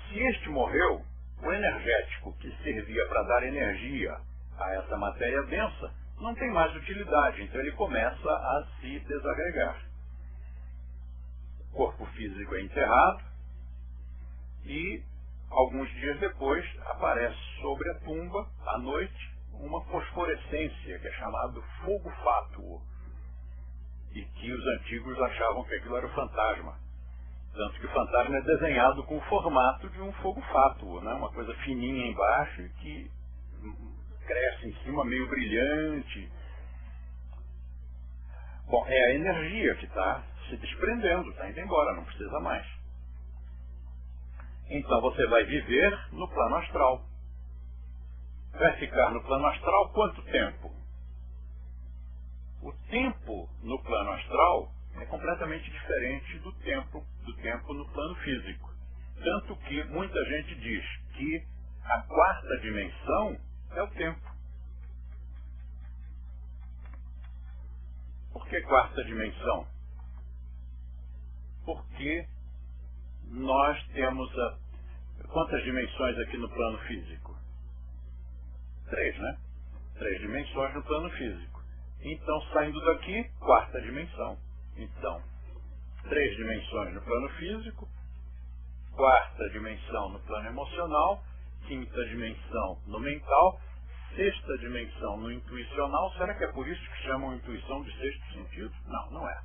Se este morreu, o energético que servia para dar energia a essa matéria densa não tem mais utilidade, então ele começa a se desagregar. O corpo físico é enterrado e alguns dias depois aparece sobre a tumba, à noite, uma fosforescência que é chamado fogo fátuo e que os antigos achavam que aquilo era o fantasma. Tanto que o fantasma é desenhado com o formato de um fogo fátuo, né? Uma coisa fininha embaixo e que cresce em cima meio brilhante. Bom, é a energia que está se desprendendo, está indo embora, não precisa mais. Então você vai viver no plano astral. Vai ficar no plano astral quanto tempo? O tempo no plano astral é completamente diferente do tempo no plano físico. Tanto que muita gente diz que a quarta dimensão é o tempo. Por que quarta dimensão? Porque nós temos quantas dimensões aqui no plano físico? 3, né? 3 dimensões no plano físico. Então, saindo daqui, quarta dimensão. Então, 3 dimensões no plano físico, quarta dimensão no plano emocional, quinta dimensão no mental, sexta dimensão no intuicional. Será que é por isso que chamam intuição de sexto sentido? Não, não é.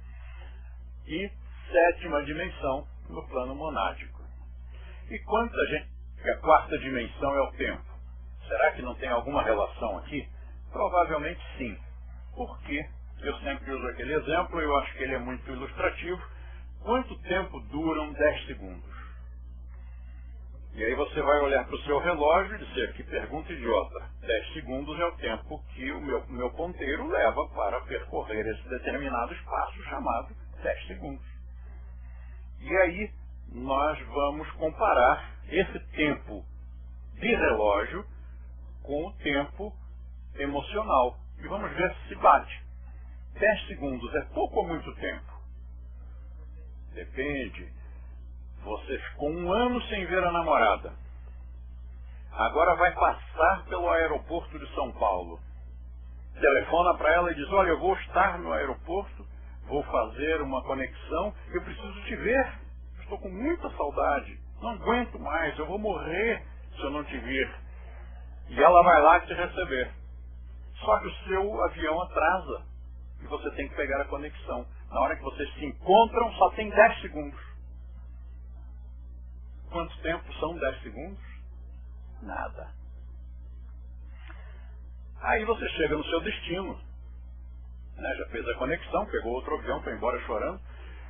E sétima dimensão no plano monádico. E quanta gente que a quarta dimensão é o tempo? Será que não tem alguma relação aqui? Provavelmente sim. Por quê? Eu sempre uso aquele exemplo, eu acho que ele é muito ilustrativo. Quanto tempo duram 10 segundos? E aí você vai olhar para o seu relógio e dizer, que pergunta idiota. 10 segundos é o tempo que o meu ponteiro leva para percorrer esse determinado espaço chamado 10 segundos. E aí nós vamos comparar esse tempo de relógio com o tempo emocional. E vamos ver se bate. 10 segundos é pouco ou muito tempo? Depende. Você ficou 1 ano sem ver a namorada. Agora vai passar pelo aeroporto de São Paulo. Telefona para ela e diz, olha, eu vou estar no aeroporto, vou fazer uma conexão, eu preciso te ver. Estou com muita saudade. Não aguento mais, eu vou morrer se eu não te vir. E ela vai lá te receber. Só que o seu avião atrasa e você tem que pegar a conexão. Na hora que vocês se encontram, só tem 10 segundos. Quanto tempo são 10 segundos? Nada. Aí você chega no seu destino. Né? Já fez a conexão, pegou outro avião, foi embora chorando.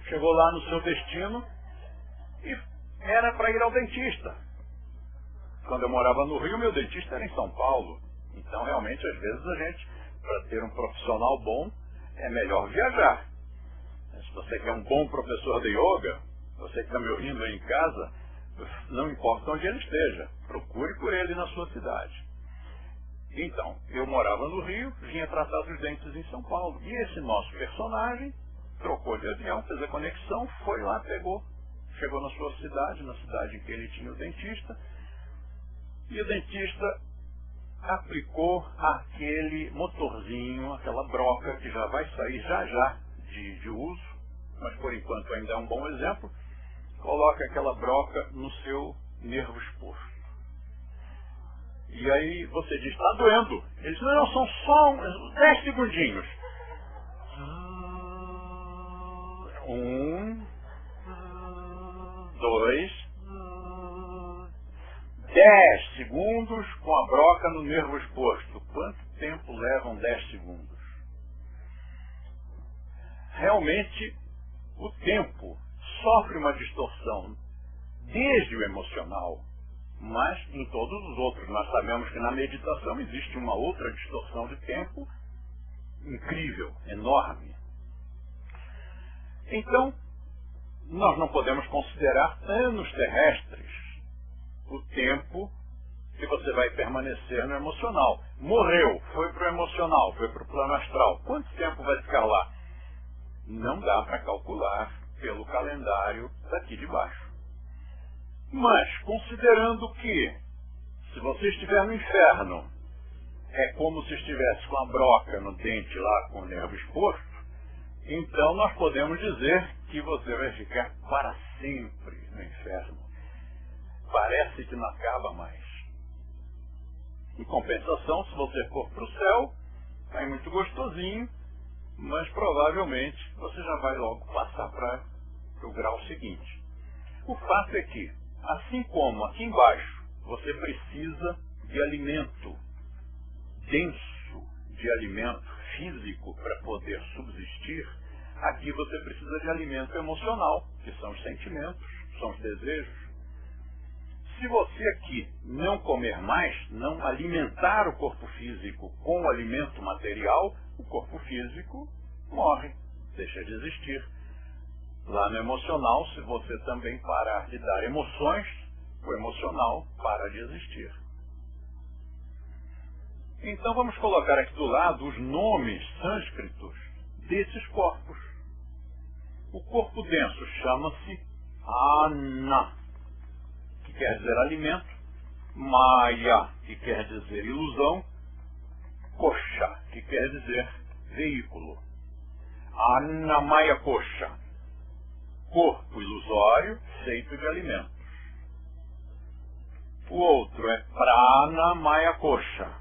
Chegou lá no seu destino e era para ir ao dentista. Quando eu morava no Rio, meu dentista era em São Paulo. Então, realmente, às vezes a gente para ter um profissional bom, é melhor viajar. Se você quer um bom professor de yoga, você que está me ouvindo aí em casa, não importa onde ele esteja, procure por ele na sua cidade. Então, eu morava no Rio, vinha tratar dos dentes em São Paulo. E esse nosso personagem trocou de avião, fez a conexão, foi lá, chegou na sua cidade, na cidade em que ele tinha o dentista, e o dentista aplicou aquele motorzinho, aquela broca que já vai sair já de uso, mas por enquanto ainda é um bom exemplo. Coloca aquela broca no seu nervo exposto. E aí você diz, está doendo. Ele diz, não, são só 10 segundinhos. 1, 2, 10 segundos com a broca no nervo exposto. Quanto tempo levam 10 segundos? Realmente, o tempo sofre uma distorção desde o emocional, mas em todos os outros. Nós sabemos que na meditação existe uma outra distorção de tempo incrível, enorme. Então, nós não podemos considerar anos terrestres o tempo que você vai permanecer no emocional. Morreu, foi para o emocional, foi para o plano astral. Quanto tempo vai ficar lá? Não dá para calcular pelo calendário daqui de baixo. Mas, considerando que, se você estiver no inferno, é como se estivesse com a broca no dente lá, com o nervo exposto, então nós podemos dizer que você vai ficar para sempre no inferno. Parece que não acaba mais. Em compensação, se você for para o céu, é muito gostosinho, mas provavelmente você já vai logo passar para o grau seguinte. O fato é que, assim como aqui embaixo você precisa de alimento denso, de alimento físico para poder subsistir, aqui você precisa de alimento emocional, que são os sentimentos, são os desejos. Se você aqui não comer mais, não alimentar o corpo físico com o alimento material, o corpo físico morre, deixa de existir. Lá no emocional, se você também parar de dar emoções, o emocional para de existir. Então vamos colocar aqui do lado os nomes sânscritos desses corpos. O corpo denso chama-se Ana, que quer dizer alimento, Maya, que quer dizer ilusão, Kosha, que quer dizer veículo. Ana Maya Kosha, corpo ilusório feito de alimentos. O outro é Prana Maya Kosha,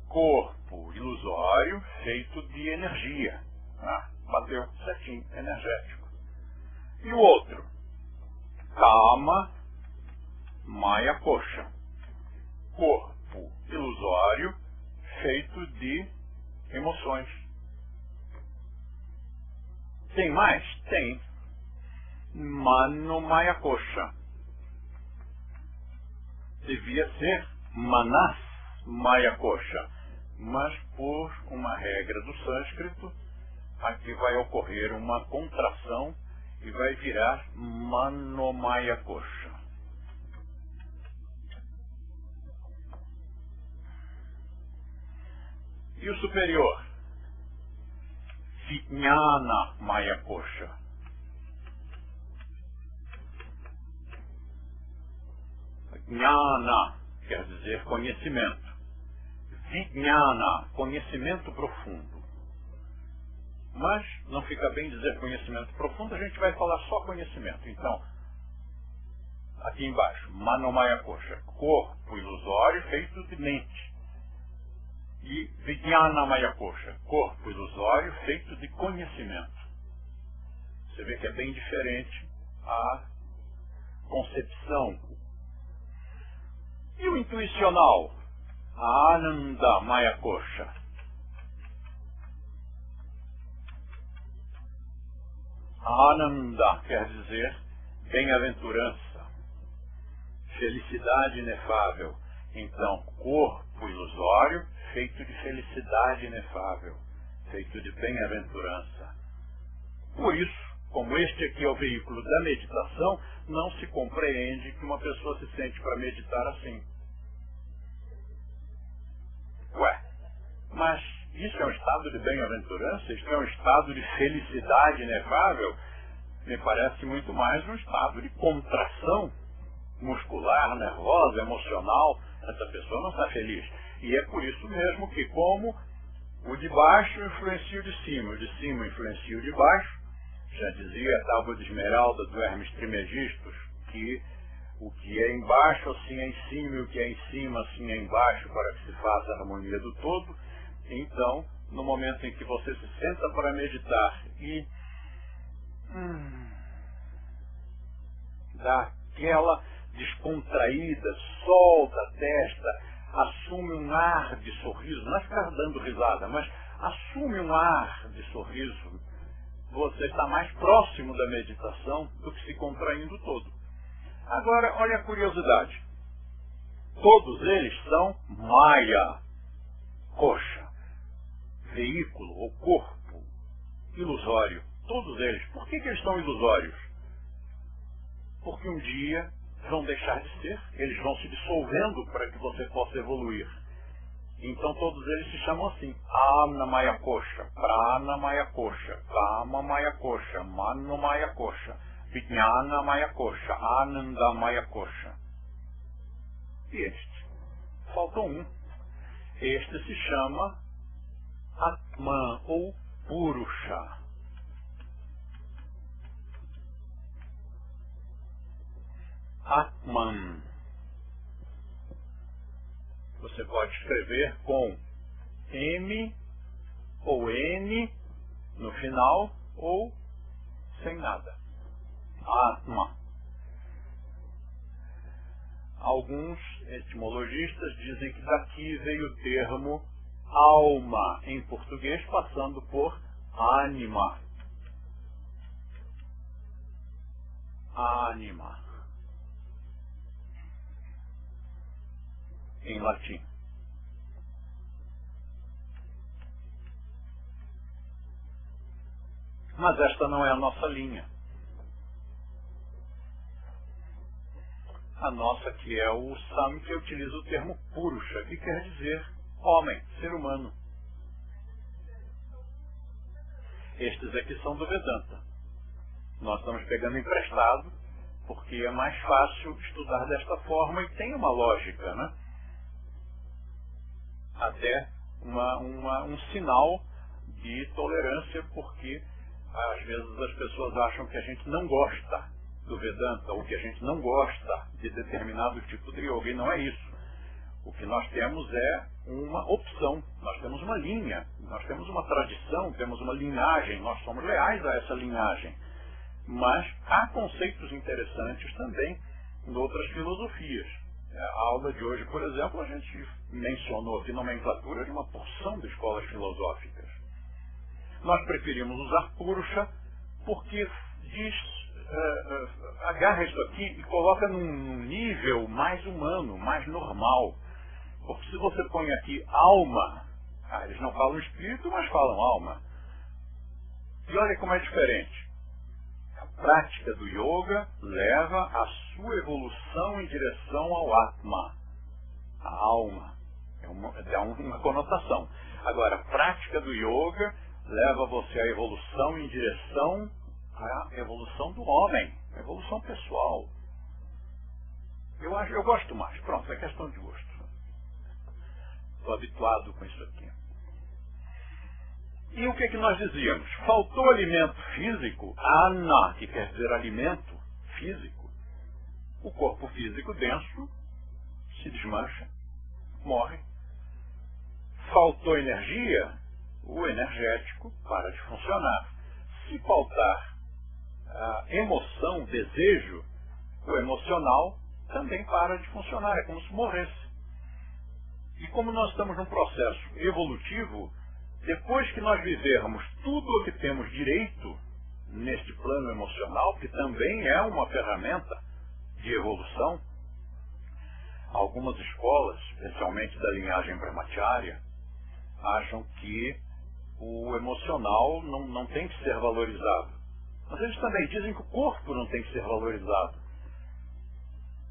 corpo ilusório feito de energia. Bateu certinho, energético. E o outro, Kama Maya Kosha, corpo ilusório feito de emoções. Tem mais? Tem. Mano Maya Kosha. Devia ser Manas Maya Kosha, mas por uma regra do sânscrito, aqui vai ocorrer uma contração e vai virar Manomaya Kosha. E o superior? Vijnana Maya Kosha. Jnana quer dizer conhecimento. Vijnana, conhecimento profundo. Mas não fica bem dizer conhecimento profundo, a gente vai falar só conhecimento. Então, aqui embaixo, Manomaya Kosha, corpo ilusório feito de mente. E Vijnana Maya Kosha, corpo ilusório feito de conhecimento. Você vê que é bem diferente a concepção. E o intuicional? Ananda Maya Kosha. Ananda quer dizer bem-aventurança, felicidade inefável. Então, corpo ilusório, feito de felicidade inefável, feito de bem-aventurança. Por isso, como este aqui é o veículo da meditação, não se compreende que uma pessoa se sente para meditar assim. Ué, mas isso é um estado de bem-aventurança? Isso é um estado de felicidade inefável? Me parece muito mais um estado de contração muscular, nervosa, emocional. Essa pessoa não está feliz. E é por isso mesmo que, como o de baixo influencia o de cima influencia o de baixo, já dizia a Tábua de Esmeralda do Hermes Trismegistus, que o que é embaixo assim é em cima e o que é em cima assim é embaixo, para que se faça a harmonia do todo. Então, no momento em que você se senta para meditar e dá aquela descontraída, solta a testa, assume um ar de sorriso, não é ficar dando risada, mas assume um ar de sorriso, você está mais próximo da meditação do que se contraindo todo. Agora, olha a curiosidade. Todos eles são Maya, coxa, veículo ou corpo ilusório. Todos eles. Por que eles são ilusórios? Porque um dia vão deixar de ser, eles vão se dissolvendo para que você possa evoluir. Então todos eles se chamam assim: Amna Maya Kosha, Prana Maya Kosha, Kama Maya Kosha, Mano Maya Kosha, Vijnana Maya Kosha, Ananda Maya Kosha. E este? Faltou um. Este se chama Atman ou Purusha. Atman. Você pode escrever com M ou N no final ou sem nada. Atma. Alguns etimologistas dizem que daqui veio o termo alma em português, passando por ânima. Ânima. Em latim. Mas esta não é a nossa linha. A nossa que é o Samkhya utiliza o termo Purusha, que quer dizer homem, ser humano. Estes aqui são do Vedanta. Nós estamos pegando emprestado, porque é mais fácil estudar desta forma e tem uma lógica, né? Até um sinal de tolerância, porque às vezes as pessoas acham que a gente não gosta do Vedanta, ou que a gente não gosta de determinado tipo de yoga, e não é isso. O que nós temos é uma opção, nós temos uma linha, nós temos uma tradição, temos uma linhagem, nós somos leais a essa linhagem. Mas há conceitos interessantes também em outras filosofias. A aula de hoje, por exemplo, a gente mencionou aqui nomenclatura de uma porção de escolas filosóficas. Nós preferimos usar Purusha porque diz, agarra isso aqui e coloca num nível mais humano, mais normal. Porque se você põe aqui alma, eles não falam espírito, mas falam alma. E olha como é diferente. A prática do yoga leva a sua evolução em direção ao Atma, a alma. É uma conotação. Agora, a prática do yoga leva você à evolução em direção à evolução do homem, a evolução pessoal. Eu gosto mais. Pronto, é questão de gosto. Estou habituado com isso aqui. E o que nós dizíamos? Faltou alimento físico, ana, que quer dizer alimento físico. O corpo físico denso se desmancha, morre. Faltou energia, o energético para de funcionar. Se faltar emoção, desejo, o emocional também para de funcionar, é como se morresse. E como nós estamos num processo evolutivo, depois que nós vivermos tudo o que temos direito neste plano emocional, que também é uma ferramenta de evolução, Algumas escolas, especialmente da linhagem brahmacharya, acham que o emocional não tem que ser valorizado. Mas eles também dizem que o corpo não tem que ser valorizado.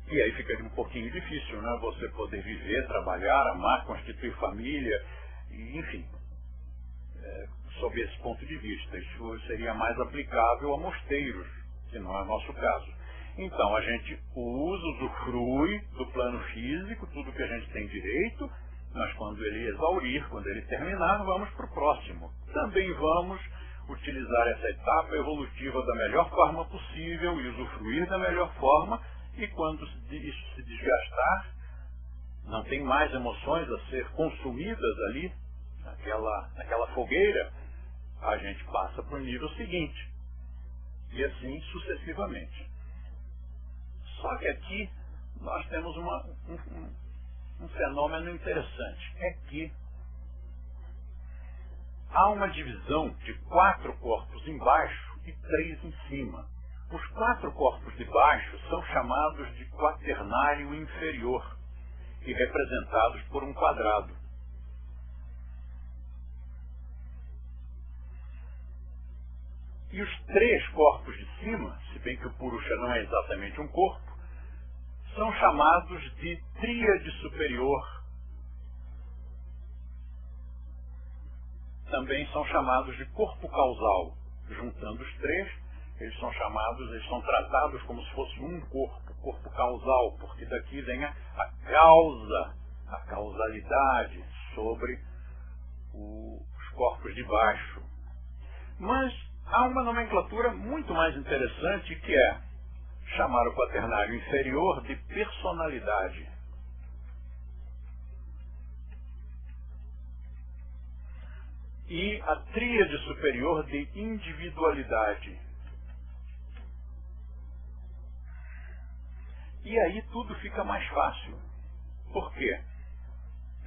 E aí fica um pouquinho difícil, né? Você poder viver, trabalhar, amar, constituir família, e, enfim. Sob esse ponto de vista, isso seria mais aplicável a mosteiros, que não é o nosso caso. Então, a gente usufrui do plano físico, tudo que a gente tem direito, mas quando ele exaurir, quando ele terminar, vamos para o próximo. Também vamos utilizar essa etapa evolutiva da melhor forma possível e usufruir da melhor forma, e quando isso se desgastar, não tem mais emoções a ser consumidas ali, naquela fogueira, a gente passa para o nível seguinte. E assim sucessivamente. Só que aqui nós temos um fenômeno interessante. É que há uma divisão de 4 corpos embaixo e 3 em cima. Os 4 corpos de baixo são chamados de quaternário inferior e representados por um quadrado. E os 3 corpos de cima, se bem que o Purusha não é exatamente um corpo, são chamados de tríade superior. Também são chamados de corpo causal. Juntando os 3, eles são tratados como se fosse um corpo causal, porque daqui vem a causa, a causalidade sobre os corpos de baixo. Mas há uma nomenclatura muito mais interessante, que é chamar o quaternário inferior de personalidade. E a tríade superior de individualidade. E aí tudo fica mais fácil. Por quê?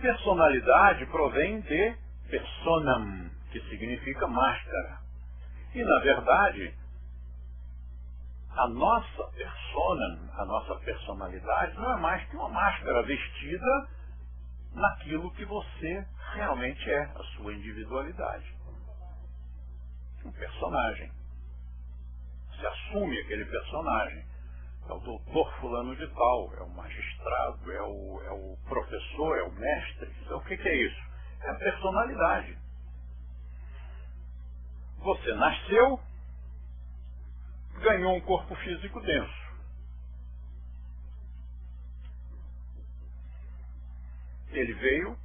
Personalidade provém de personam, que significa máscara. E, na verdade, a nossa persona, a nossa personalidade, não é mais que uma máscara vestida naquilo que você realmente é, a sua individualidade. Um personagem. Se assume aquele personagem. É o doutor fulano de tal, é o magistrado, é o professor, é o mestre. Então, o que é isso? É a personalidade. Você nasceu, ganhou um corpo físico denso. Ele veio,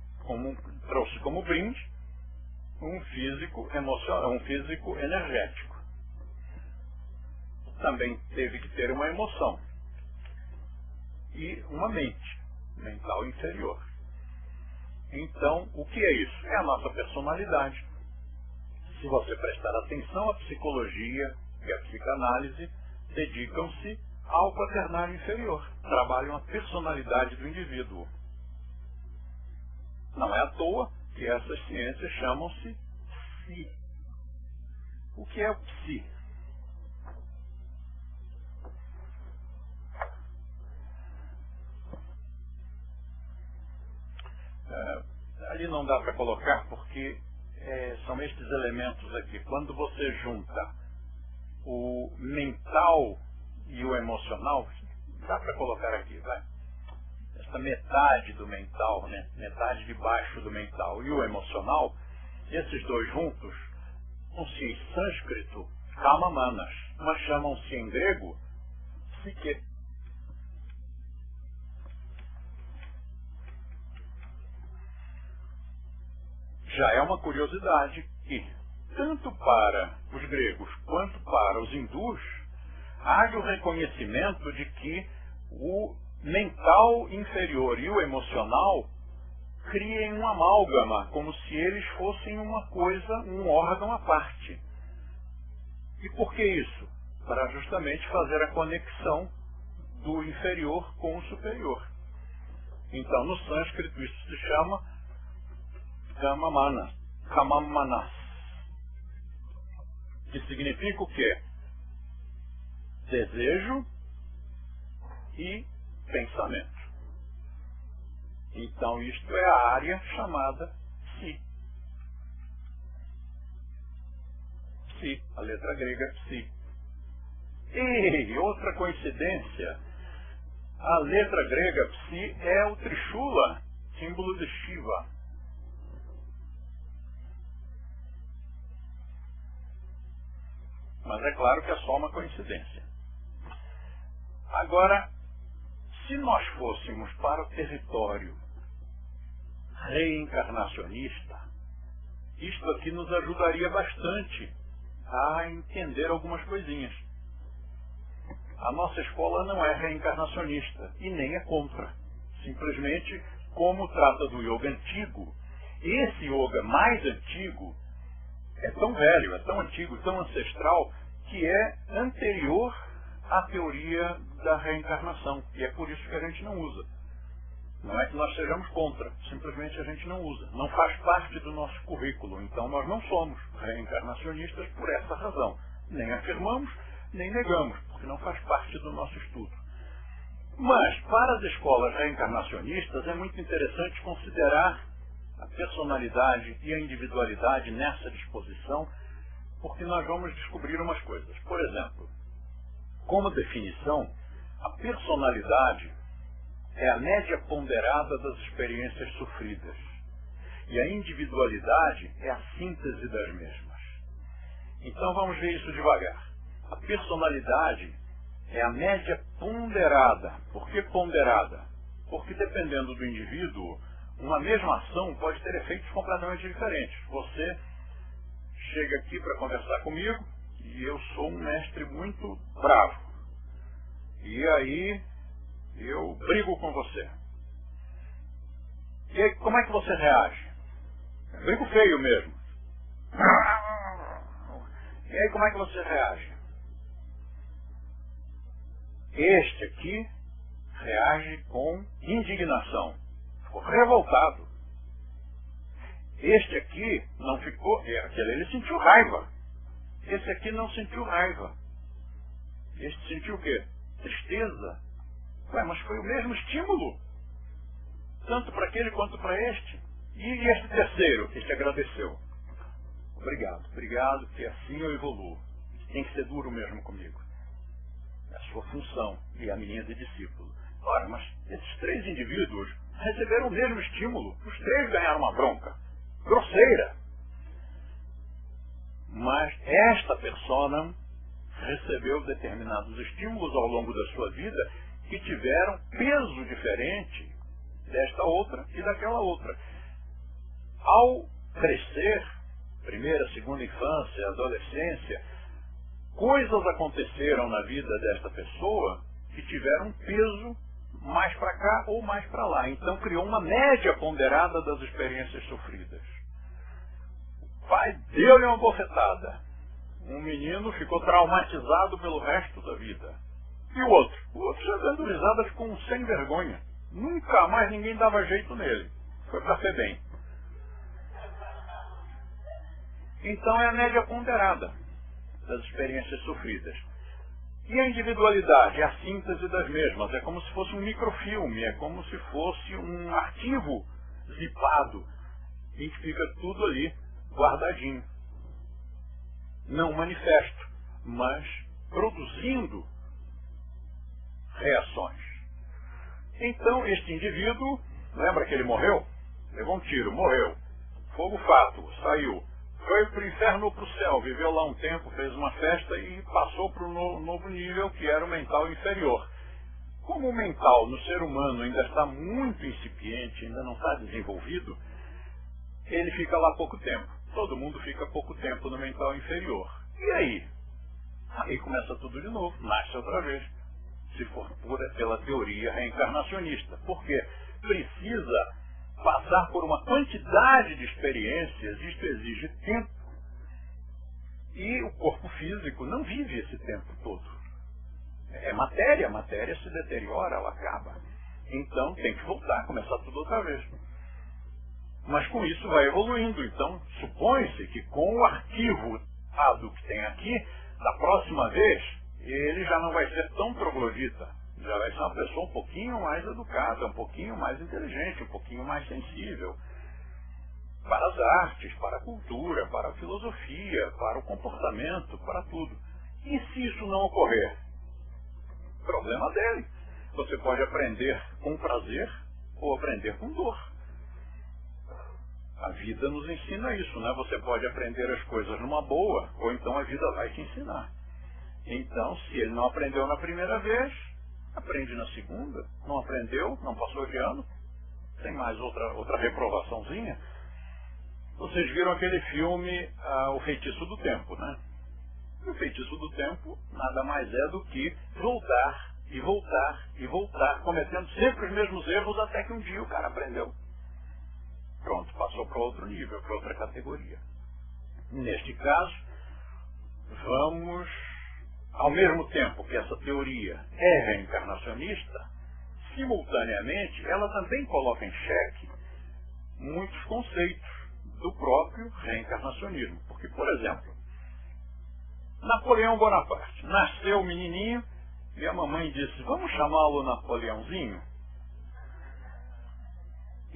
trouxe como brinde um físico emocional, um físico energético. Também teve que ter uma emoção e uma mente mental inferior. Então, o que é isso? É a nossa personalidade. Se você prestar atenção, a psicologia e a psicanálise dedicam-se ao quaternário inferior. Trabalham a personalidade do indivíduo. Não é à toa que essas ciências chamam-se psi. O que é o psi? Ali não dá para colocar porque são estes elementos aqui. Quando você junta o mental e o emocional, dá para colocar aqui, vai. Essa metade do mental, né? Metade de baixo do mental e o emocional, esses dois juntos, chamam-se em sânscrito kama manas, mas chamam-se em grego psique. Já é uma curiosidade que, tanto para os gregos quanto para os hindus, há o reconhecimento de que o mental inferior e o emocional criem uma amálgama, como se eles fossem uma coisa, um órgão à parte. E por que isso? Para justamente fazer a conexão do inferior com o superior. Então, no sânscrito, isso se chama Kamamanas, que significa o quê? Desejo e pensamento. Então isto é a área chamada Psi. Psi, a letra grega Psi. E outra coincidência, a letra grega Psi é o Trishula, símbolo de Shiva. Mas é claro que é só uma coincidência. Agora, se nós fôssemos para o território reencarnacionista, isto aqui nos ajudaria bastante a entender algumas coisinhas. A nossa escola não é reencarnacionista e nem é contra. Simplesmente, como trata do yoga antigo, esse yoga mais antigo é tão velho, é tão antigo, tão ancestral, que é anterior à teoria da reencarnação. E é por isso que a gente não usa. Não é que nós sejamos contra, simplesmente a gente não usa. Não faz parte do nosso currículo. Então nós não somos reencarnacionistas por essa razão. Nem afirmamos, nem negamos, porque não faz parte do nosso estudo. Mas, para as escolas reencarnacionistas, é muito interessante considerar a personalidade e a individualidade nessa disposição, porque nós vamos descobrir umas coisas. Por exemplo, como definição, a personalidade é a média ponderada das experiências sofridas. E a individualidade é a síntese das mesmas. Então vamos ver isso devagar. A personalidade é a média ponderada. Por que ponderada? Porque dependendo do indivíduo, uma mesma ação pode ter efeitos completamente diferentes. Você chega aqui para conversar comigo e eu sou um mestre muito bravo. E aí eu brigo com você. E aí, como é que você reage? Eu brigo feio mesmo. E aí, como é que você reage? Este aqui reage com indignação. Ficou revoltado. Este aqui não ficou... Aquele ele sentiu raiva. Esse aqui não sentiu raiva. Este sentiu o quê? Tristeza. Ué, mas foi o mesmo estímulo. Tanto para aquele quanto para este. E este terceiro? Este agradeceu. Obrigado, porque assim eu evoluo. Tem que ser duro mesmo comigo. É a sua função e a minha de discípulo. Ora, mas esses três indivíduos receberam o mesmo estímulo. Os três ganharam uma bronca. Grosseira. Mas esta persona recebeu determinados estímulos ao longo da sua vida que tiveram peso diferente desta outra e daquela outra. Ao crescer, primeira, segunda infância, adolescência, coisas aconteceram na vida desta pessoa que tiveram um peso mais para cá ou mais para lá. Então criou uma média ponderada das experiências sofridas. O pai deu-lhe uma bofetada. Um menino ficou traumatizado pelo resto da vida. E o outro? O outro, já dando risada, ficou um sem vergonha. Nunca mais ninguém dava jeito nele. Foi para ser bem. Então é a média ponderada das experiências sofridas. E a individualidade é a síntese das mesmas. É como se fosse um microfilme, é como se fosse um arquivo zipado, em que fica tudo ali guardadinho. Não manifesto, mas produzindo reações. Então, este indivíduo, lembra que ele morreu? Levou um tiro, morreu. Fogo fato, saiu. Foi para o inferno ou para o céu, viveu lá um tempo, fez uma festa e passou para o novo nível, que era o mental inferior. Como o mental no ser humano ainda está muito incipiente, ainda não está desenvolvido, ele fica lá pouco tempo. Todo mundo fica pouco tempo no mental inferior. E aí? Aí começa tudo de novo, nasce outra vez. Se for pela teoria reencarnacionista. Porque precisa passar por uma quantidade de experiências, isto exige tempo. E o corpo físico não vive esse tempo todo. É matéria, a matéria se deteriora, ela acaba. Então tem que voltar, começar tudo outra vez. Mas com isso vai evoluindo. Então supõe-se que com o arquivo que tem aqui, da próxima vez, ele já não vai ser tão troglodita. Já vai ser uma pessoa um pouquinho mais educada, um pouquinho mais inteligente, um pouquinho mais sensível para as artes, para a cultura, para a filosofia, para o comportamento, para tudo. E se isso não ocorrer? Problema dele. Você pode aprender com prazer ou aprender com dor. A vida nos ensina isso, né? Você pode aprender as coisas numa boa, ou então a vida vai te ensinar. Então, se ele não aprendeu na primeira vez, aprende na segunda. Não aprendeu, não passou de ano, tem mais outra reprovaçãozinha. Vocês viram aquele filme O Feitiço do Tempo, né? E o Feitiço do Tempo nada mais é do que voltar e voltar e voltar, cometendo sempre os mesmos erros até que um dia o cara aprendeu. Pronto, passou para outro nível, para outra categoria. Neste caso, vamos, ao mesmo tempo que essa teoria é reencarnacionista, simultaneamente ela também coloca em xeque muitos conceitos do próprio reencarnacionismo. Porque, por exemplo, Napoleão Bonaparte nasceu menininho e a mamãe disse, vamos chamá-lo Napoleãozinho?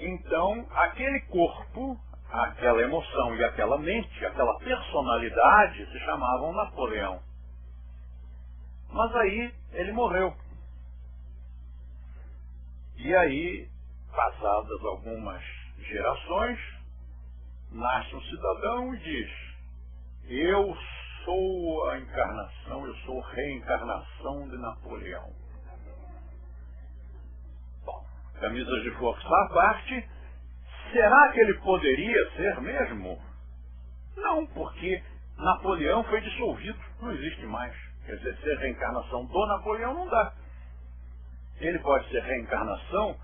Então, aquele corpo, aquela emoção e aquela mente, aquela personalidade se chamavam Napoleão. Mas aí ele morreu. E aí, passadas algumas gerações, nasce um cidadão e diz, eu sou a encarnação, eu sou a reencarnação de Napoleão. Bom, camisas de força à parte, será que ele poderia ser mesmo? Não, porque Napoleão foi dissolvido, não existe mais. Quer dizer, ser reencarnação do Napoleão não dá. Ele pode ser reencarnação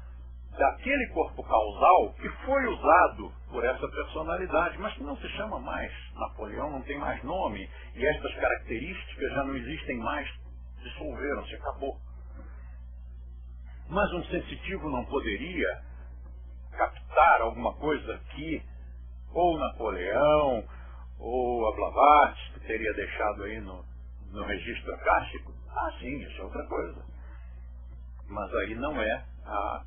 daquele corpo causal que foi usado por essa personalidade, mas que não se chama mais Napoleão, não tem mais nome, e estas características já não existem mais, dissolveram-se, acabou. Mas um sensitivo não poderia captar alguma coisa que ou Napoleão, ou a Blavatsky, que teria deixado aí no registro acástico? Ah, sim, isso é outra coisa. Mas aí não é a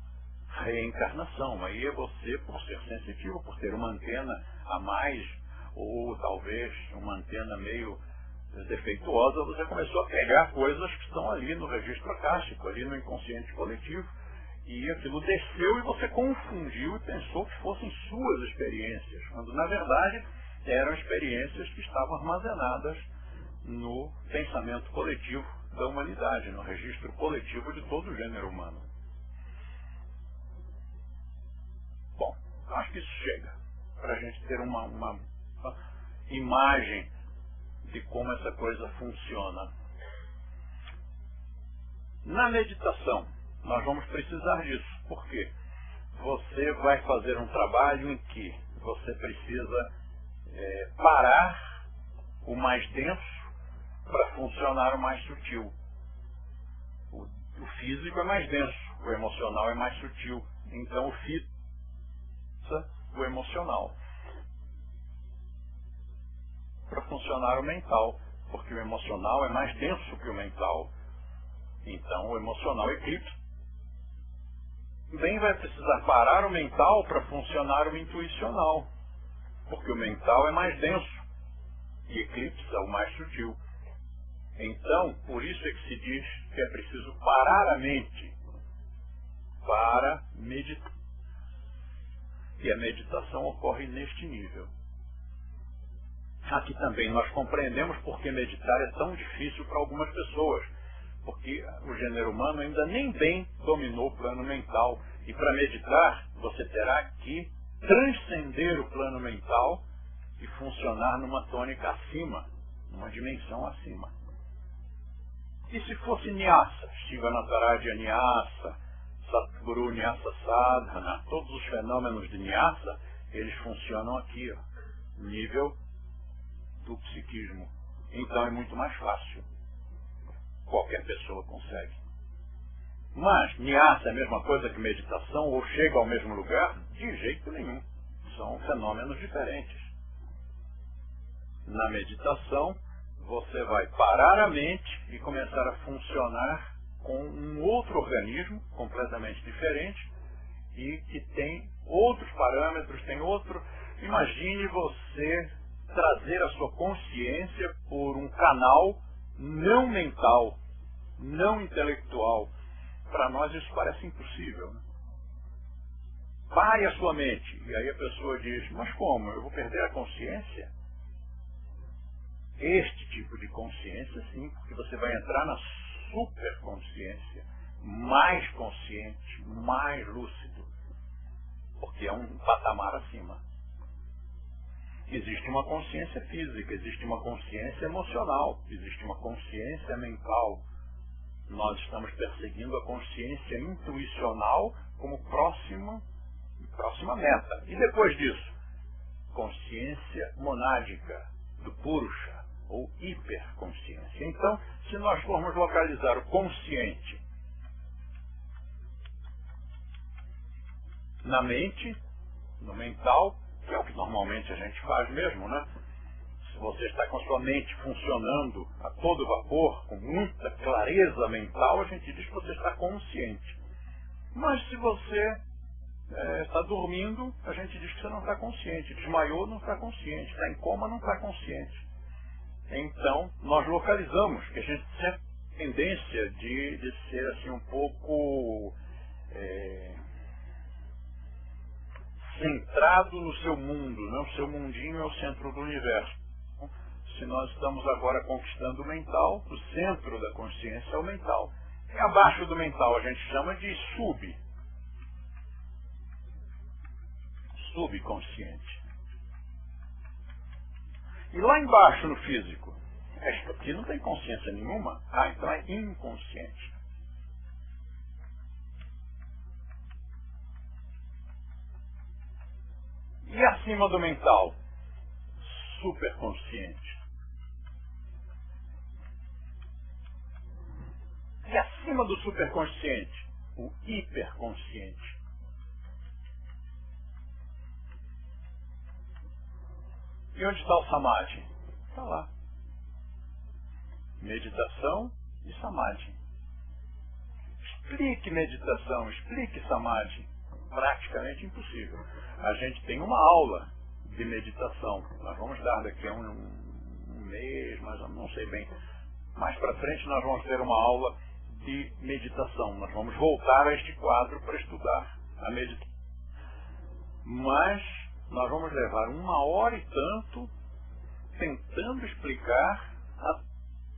reencarnação. Aí é você, por ser sensitivo, por ter uma antena a mais, ou talvez uma antena meio defeituosa, você começou a pegar coisas que estão ali no registro acástico, ali no inconsciente coletivo, e aquilo desceu e você confundiu e pensou que fossem suas experiências, quando na verdade eram experiências que estavam armazenadas no pensamento coletivo da humanidade, no registro coletivo de todo o gênero humano. Bom, acho que isso chega para a gente ter uma imagem de como essa coisa funciona. Na meditação, nós vamos precisar disso. Por quê? Você vai fazer um trabalho em que você precisa parar o mais denso para funcionar o mais sutil. O físico é mais denso, o emocional é mais sutil. Então o físico o emocional para funcionar o mental, porque o emocional é mais denso que o mental. Então o emocional eclipsa. Também vai precisar parar o mental para funcionar o intuicional, porque o mental é mais denso e eclipsa o mais sutil. Então, por isso é que se diz que é preciso parar a mente para meditar. E a meditação ocorre neste nível. Aqui também nós compreendemos porque meditar é tão difícil para algumas pessoas, porque o gênero humano ainda nem bem dominou o plano mental. E para meditar, você terá que transcender o plano mental e funcionar numa tônica acima, numa dimensão acima. E se fosse Nyasa, Shivanataraja Nyasa, Satguru Nyasa Sadhana, todos os fenômenos de Nyasa, eles funcionam aqui, ó, nível do psiquismo. Então é muito mais fácil. Qualquer pessoa consegue. Mas Nyasa é a mesma coisa que meditação ou chega ao mesmo lugar? De jeito nenhum. São fenômenos diferentes. Na meditação, você vai parar a mente e começar a funcionar com um outro organismo completamente diferente e que tem outros parâmetros, tem outro... Imagine você trazer a sua consciência por um canal não mental, não intelectual. Para nós isso parece impossível, né? Pare a sua mente. E aí a pessoa diz, mas como? Eu vou perder a consciência? Este tipo de consciência, sim, porque você vai entrar na superconsciência, mais consciente, mais lúcido, porque é um patamar acima. Existe uma consciência física, existe uma consciência emocional, existe uma consciência mental. Nós estamos perseguindo a consciência intuicional como próxima meta. E depois disso, consciência monádica, do Purusha, ou hiperconsciência. Então, se nós formos localizar o consciente na mente, no mental, que é o que normalmente a gente faz mesmo, né? Se você está com a sua mente funcionando a todo vapor, com muita clareza mental, a gente diz que você está consciente. Mas se você está dormindo, a gente diz que você não está consciente. Desmaiou, não está consciente. Está em coma, não está consciente. Então, nós localizamos, que a gente tem a tendência de ser assim um pouco centrado no seu mundo, né? O seu mundinho é o centro do universo. Se nós estamos agora conquistando o mental, o centro da consciência é o mental. E abaixo do mental a gente chama de subconsciente. E lá embaixo no físico, aqui não tem consciência nenhuma, então é inconsciente. E acima do mental, superconsciente. E acima do superconsciente, o hiperconsciente. E onde está o samadhi? Está lá. Meditação e samadhi. Explique meditação, explique samadhi. Praticamente impossível. A gente tem uma aula de meditação. Nós vamos dar daqui a um mês, mas não sei bem. Mais para frente nós vamos ter uma aula de meditação. Nós vamos voltar a este quadro para estudar a meditação. Mas nós vamos levar 1h e tanto tentando explicar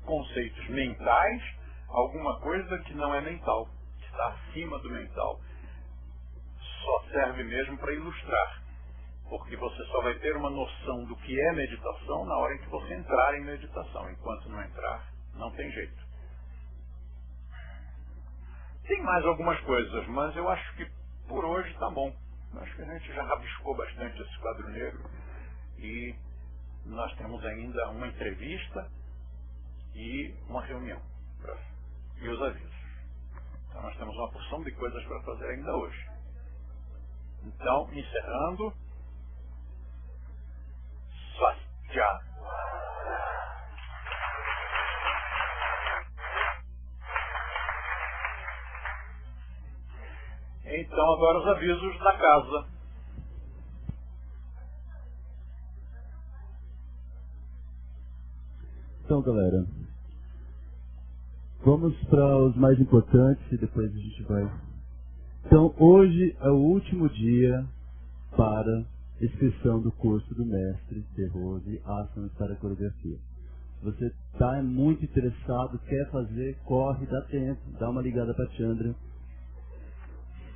conceitos mentais, alguma coisa que não é mental, que está acima do mental. Só serve mesmo para ilustrar, porque você só vai ter uma noção do que é meditação na hora em que você entrar em meditação. Enquanto não entrar, não tem jeito. Tem mais algumas coisas, mas eu acho que por hoje está bom. Acho que a gente já rabiscou bastante esse quadro negro e nós temos ainda uma entrevista e uma reunião e os avisos. Então nós temos uma porção de coisas para fazer ainda hoje. Então, encerrando, Swastika. Então, agora os avisos da casa. Então, galera, vamos para os mais importantes e depois a gente vai. Então, hoje é o último dia para inscrição do curso do mestre de Rose Asanas para Coreografia. Você está muito interessado, quer fazer, corre, dá tempo, dá uma ligada para a Chandra.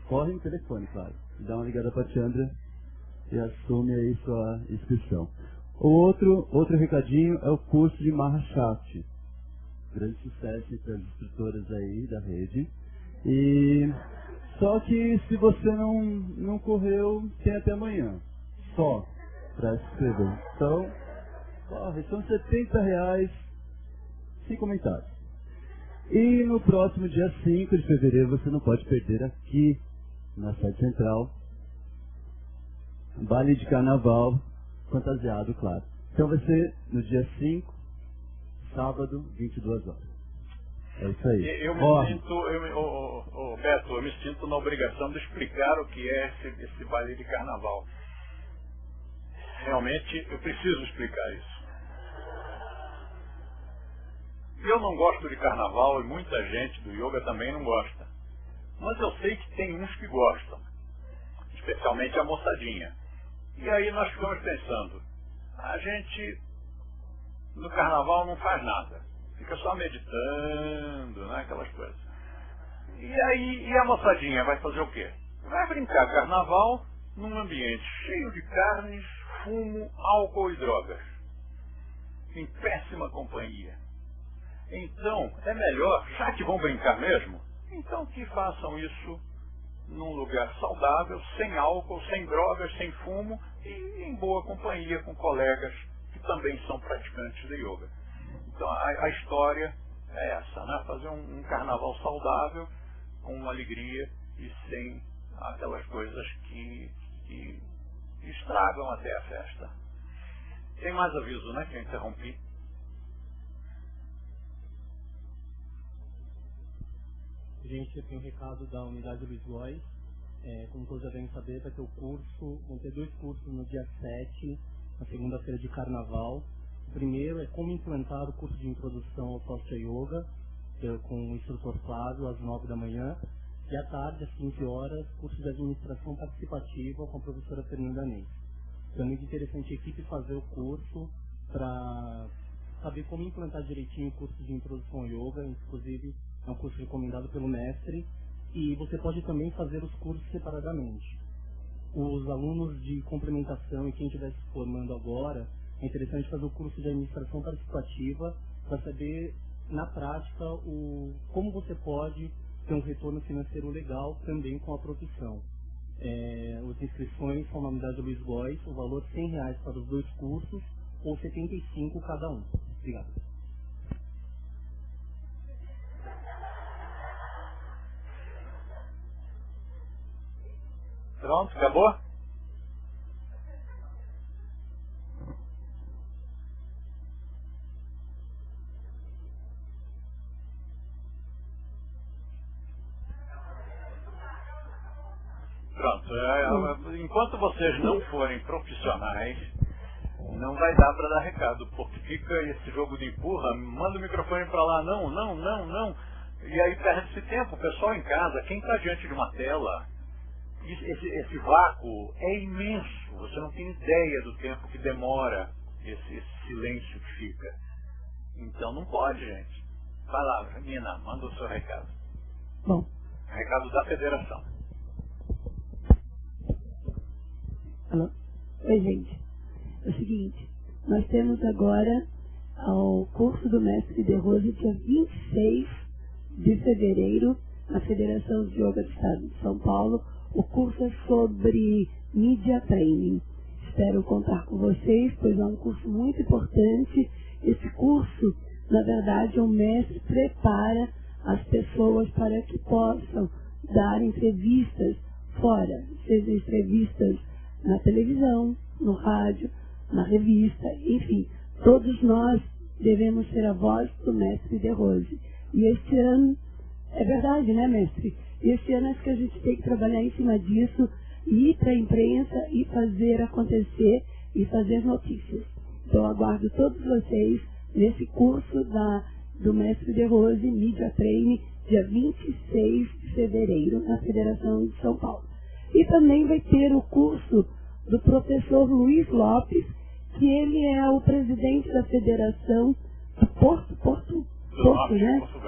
Corre no telefone, claro. Dá uma ligada para a Chandra e assume aí sua inscrição. Outro recadinho é o curso de Mahashakti. Grande sucesso entre as instrutoras aí da rede. E só que se você não correu, tem até amanhã. Só para se inscrever. Então, corre, são R$70, sem comentários. E no próximo dia 5 de fevereiro você não pode perder aqui na sede central, baile de carnaval, fantasiado, claro. Então vai ser no dia 5, sábado, 22 horas. É isso aí. Eu me sinto, Beto, eu me sinto na obrigação de explicar o que é esse baile de carnaval. Realmente, eu preciso explicar isso. Eu não gosto de carnaval e muita gente do yoga também não gosta. Mas eu sei que tem uns que gostam, especialmente a moçadinha. E aí nós ficamos pensando, a gente no carnaval não faz nada, fica só meditando, né, aquelas coisas. E a moçadinha vai fazer o quê? Vai brincar carnaval num ambiente cheio de carnes, fumo, álcool e drogas, em péssima companhia. Então, é melhor, já que vão brincar mesmo, então que façam isso num lugar saudável, sem álcool, sem drogas, sem fumo e em boa companhia com colegas que também são praticantes de yoga. Então a história é essa, né? Fazer um carnaval saudável, com alegria e sem aquelas coisas que estragam até a festa. Tem mais aviso, né, que eu interrompi. Gente, eu tenho um recado da unidade Luiz Góes. Como todos já devem saber, vai ter o curso, vão ter 2 cursos no dia 7, na segunda-feira de carnaval. O primeiro é como implantar o curso de introdução ao Posture Yoga, com o instrutor Flávio, às 9 da manhã. E à tarde, às 15 horas, curso de administração participativa com a professora Fernanda Neis. Então é muito interessante a equipe fazer o curso para saber como implantar direitinho o curso de introdução ao yoga, inclusive é um curso recomendado pelo mestre, e você pode também fazer os cursos separadamente. Os alunos de complementação e quem estiver se formando agora, é interessante fazer o curso de administração participativa para saber, na prática, como você pode ter um retorno financeiro legal também com a profissão. As inscrições são na unidade Luiz Góes, o valor R$100 para os 2 cursos, ou R$75 cada um. Obrigado. Pronto, acabou? Pronto. Enquanto vocês não forem profissionais, não vai dar para dar recado, porque fica esse jogo de empurra, manda o microfone para lá, não. E aí perde-se tempo, o pessoal em casa, quem está diante de uma tela, esse vácuo é imenso, você não tem ideia do tempo que demora esse silêncio que fica. Então não pode, gente. Vai lá, Nina, manda o seu recado. Bom. Recado da federação. Alô? Oi, gente. É o seguinte, nós temos agora o curso do Mestre de Rose, dia 26 de fevereiro, na Federação de Yoga do Estado de São Paulo. O curso é sobre Media Training. Espero contar com vocês, pois é um curso muito importante. Esse curso, na verdade, o mestre prepara as pessoas para que possam dar entrevistas fora, seja entrevistas na televisão, no rádio, na revista, enfim, todos nós devemos ser a voz do Mestre de Rose. E este ano, é verdade, né, mestre? Este ano acho que a gente tem que trabalhar em cima disso, e ir para a imprensa e fazer acontecer e fazer notícias. Então aguardo todos vocês nesse curso do Mestre de Rose, Media Training, dia 26 de fevereiro, na Federação de São Paulo. E também vai ter o curso do professor Luiz Lopes, que ele é o presidente da Federação do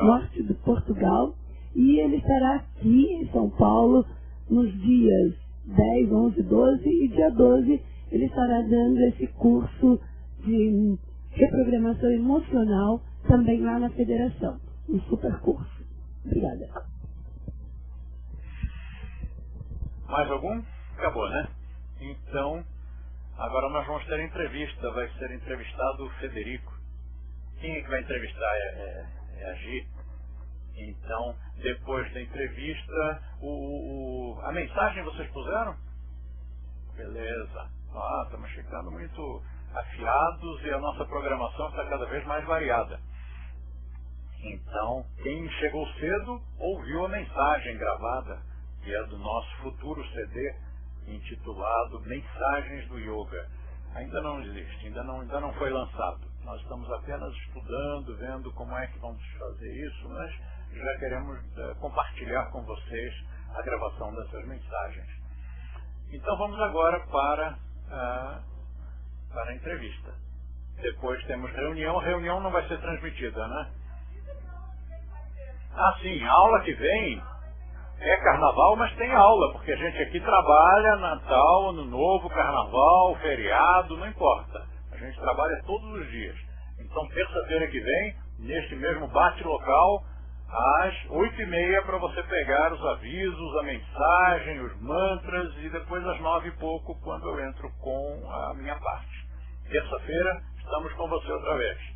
Norte de Portugal, e ele estará aqui em São Paulo nos dias 10, 11, 12 e dia 12 ele estará dando esse curso de reprogramação emocional também lá na Federação. Um super curso. Obrigada. Mais algum? Acabou, né? Então, agora nós vamos ter entrevista. Vai ser entrevistado o Federico. Quem é que vai entrevistar? É a Gi. Então, depois da entrevista, a mensagem vocês puseram? Beleza. Estamos ficando muito afiados e a nossa programação está cada vez mais variada. Então, quem chegou cedo ouviu a mensagem gravada, que é do nosso futuro CD, intitulado Mensagens do Yoga. Ainda não existe, ainda não foi lançado. Nós estamos apenas estudando, vendo como é que vamos fazer isso, mas já queremos compartilhar com vocês a gravação dessas mensagens. Então vamos agora para a entrevista. Depois temos reunião. A reunião não vai ser transmitida, né? Ah, sim, a aula que vem é carnaval, mas tem aula, porque a gente aqui trabalha Natal, Ano Novo, Carnaval, feriado, não importa. A gente trabalha todos os dias. Então, terça-feira que vem, neste mesmo bate-local, às 8h30, para você pegar os avisos, a mensagem, os mantras, e depois às 9h e pouco, quando eu entro com a minha parte. Terça-feira, estamos com você outra vez.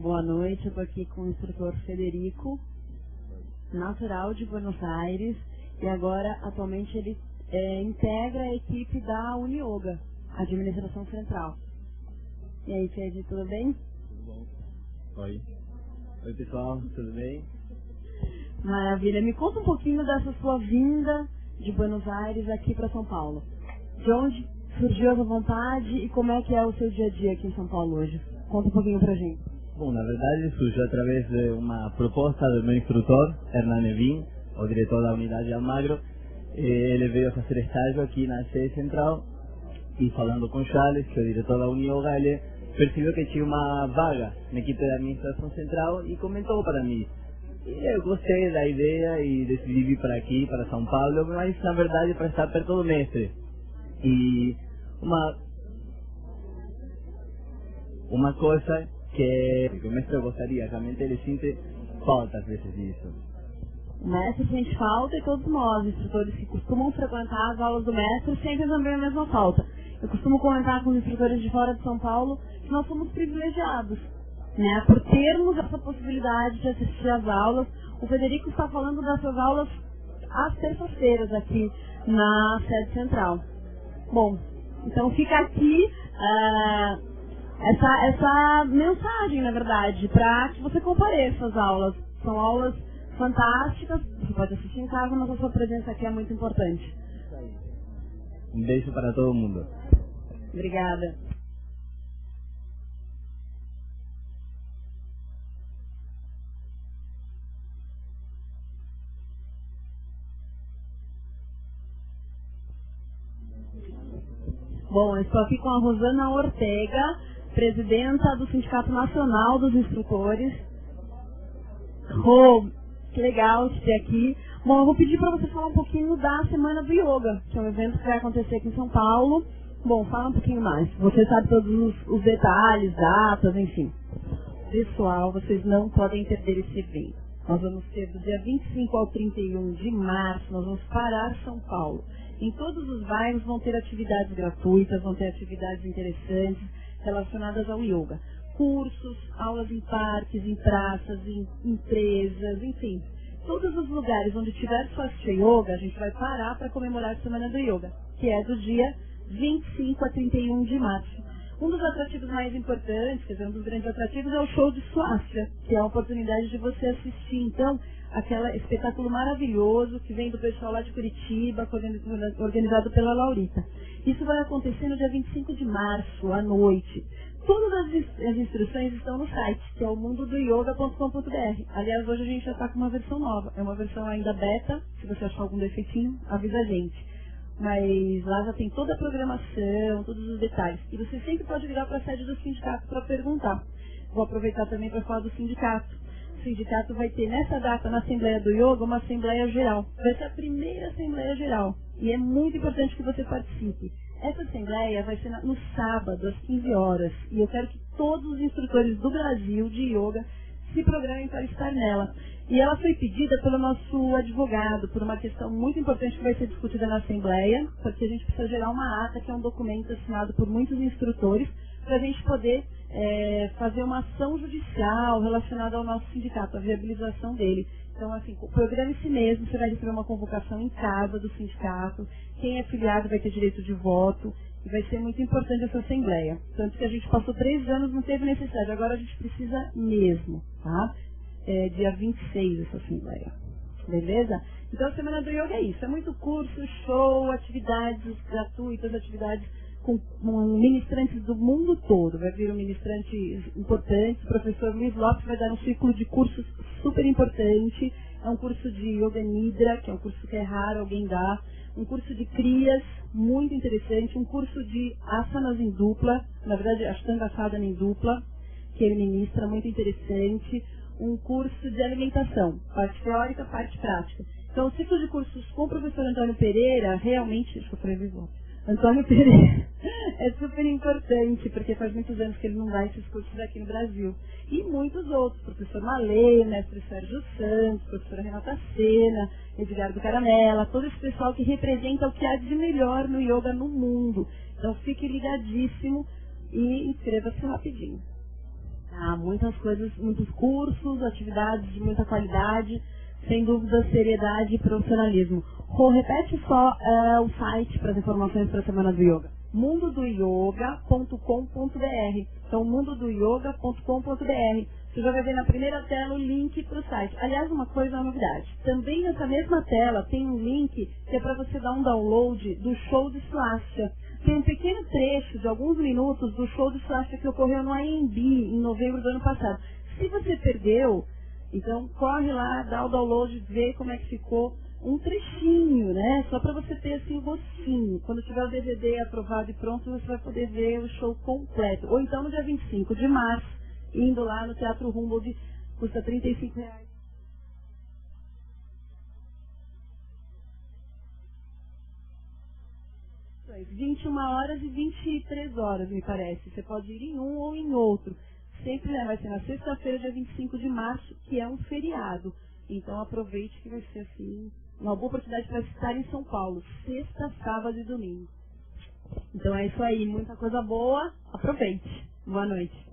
Boa noite, eu estou aqui com o instrutor Federico, natural de Buenos Aires, e agora, atualmente, ele integra a equipe da Unioga, Administração Central. E aí, Fede, tudo bem? Tudo bom. Oi. Oi, pessoal, tudo bem? Maravilha. Me conta um pouquinho dessa sua vinda de Buenos Aires aqui para São Paulo. De onde surgiu essa vontade e como é que é o seu dia a dia aqui em São Paulo hoje? Conta um pouquinho pra gente. Bom, na verdade surgiu através de uma proposta do meu instrutor, Hernán Evin, o diretor da unidade Almagro. Ele veio fazer estágio aqui na sede central e falando com Charles, que é o diretor da Unioga, ele percebeu que tinha uma vaga na equipe da administração central e comentou para mim. E eu gostei da ideia e decidi vir para aqui, para São Paulo, mas na verdade para estar perto do mestre. E uma coisa que o mestre gostaria, realmente ele sente falta às vezes disso. O mestre sente falta e todos nós, instrutores que costumam frequentar as aulas do mestre, sentem também a mesma falta. Eu costumo comentar com os instrutores de fora de São Paulo que nós somos privilegiados, né, por termos essa possibilidade de assistir às aulas. O Federico está falando dessas aulas às terças-feiras aqui na sede central. Bom, então fica aqui essa mensagem, na verdade, para que você compareça às aulas. São aulas fantásticas, você pode assistir em casa, mas a sua presença aqui é muito importante. Um beijo para todo mundo. Obrigada. Bom, eu estou aqui com a Rosana Ortega, presidenta do Sindicato Nacional dos Instrutores. Rô, que legal te ter aqui. Bom, eu vou pedir para você falar um pouquinho da Semana do Yoga, que é um evento que vai acontecer aqui em São Paulo. Bom, fala um pouquinho mais. Você sabe todos os detalhes, datas, enfim. Pessoal, vocês não podem perder esse evento. Nós vamos ter do dia 25 ao 31 de março, nós vamos parar São Paulo. Em todos os bairros vão ter atividades gratuitas, vão ter atividades interessantes relacionadas ao yoga. Cursos, aulas em parques, em praças, em empresas, enfim. Todos os lugares onde tiver Swastika Yoga, a gente vai parar para comemorar a Semana do Yoga, que é do dia 25 a 31 de março. Um dos atrativos mais importantes, quer dizer, um dos grandes atrativos é o show de Swastika, que é a oportunidade de você assistir, então, aquele espetáculo maravilhoso que vem do pessoal lá de Curitiba, organizado pela Laurita. Isso vai acontecer no dia 25 de março, à noite. Todas as instruções estão no site, que é o mundodoyoga.com.br. Aliás, hoje a gente já está com uma versão nova. É uma versão ainda beta. Se você achar algum defeitinho, avisa a gente. Mas lá já tem toda a programação, todos os detalhes. E você sempre pode virar para a sede do sindicato para perguntar. Vou aproveitar também para falar do sindicato. O sindicato vai ter nessa data, na Assembleia do Yoga, uma Assembleia Geral. Vai ser a primeira Assembleia Geral. E é muito importante que você participe. Essa Assembleia vai ser no sábado, às 15 horas. E eu quero que todos os instrutores do Brasil de Yoga se programem para estar nela. E ela foi pedida pelo nosso advogado, por uma questão muito importante que vai ser discutida na Assembleia, porque a gente precisa gerar uma ata, que é um documento assinado por muitos instrutores, para a gente poder fazer uma ação judicial relacionada ao nosso sindicato, a viabilização dele. Então, assim, programe-se mesmo, você vai receber uma convocação em casa do sindicato, quem é filiado vai ter direito de voto, e vai ser muito importante essa assembleia. Tanto que a gente passou 3 anos, não teve necessidade, agora a gente precisa mesmo, tá? Dia 26 essa assembleia. Beleza? Então a Semana do Yoga é isso, é muito curso, show, atividades gratuitas, atividades com ministrantes do mundo todo. Vai vir um ministrante importante, o professor Luiz Lopes vai dar um ciclo de cursos super importante. É um curso de Yoga Nidra, que é um curso que é raro alguém dar. Um curso de Kriyas, muito interessante. Um curso de Asanas em dupla, na verdade Ashtanga Sadhana em dupla, que ele ministra, muito interessante. Um curso de alimentação, parte teórica, parte prática. Então o ciclo de cursos com o professor Antônio Pereira, realmente, acho que eu falei Luiz Lopes, Antônio Pereira, é super importante, porque faz muitos anos que ele não dá esses cursos aqui no Brasil. E muitos outros, professor Malê, mestre Sérgio Santos, professora Renata Sena, Edgardo Caramella, todo esse pessoal que representa o que há de melhor no yoga no mundo. Então fique ligadíssimo e inscreva-se rapidinho. Muitas coisas, muitos cursos, atividades de muita qualidade, sem dúvida, seriedade e profissionalismo. Rô, repete só o site para as informações para a Semana do Yoga. mundodoyoga.com.br. Então, mundodoyoga.com.br. Você já vai ver na primeira tela o link para o site. Aliás, uma coisa, uma novidade. Também nessa mesma tela tem um link que é para você dar um download do show de Swastika. Tem um pequeno trecho de alguns minutos do show de Swastika que ocorreu no AMB em novembro do ano passado. Se você perdeu, então corre lá, dá o download, vê como é que ficou um trechinho, né? Só para você ter assim o gostinho. Quando tiver o DVD aprovado e pronto, você vai poder ver o show completo. Ou então no dia 25 de março, indo lá no Teatro Humboldt, custa R$35. 21 horas e 23 horas, me parece. Você pode ir em um ou em outro. Sempre vai ser na sexta-feira, dia 25 de março, que é um feriado. Então aproveite que vai ser assim uma boa oportunidade para estar em São Paulo, sexta, sábado e domingo. Então é isso aí, muita coisa boa. Aproveite. Boa noite.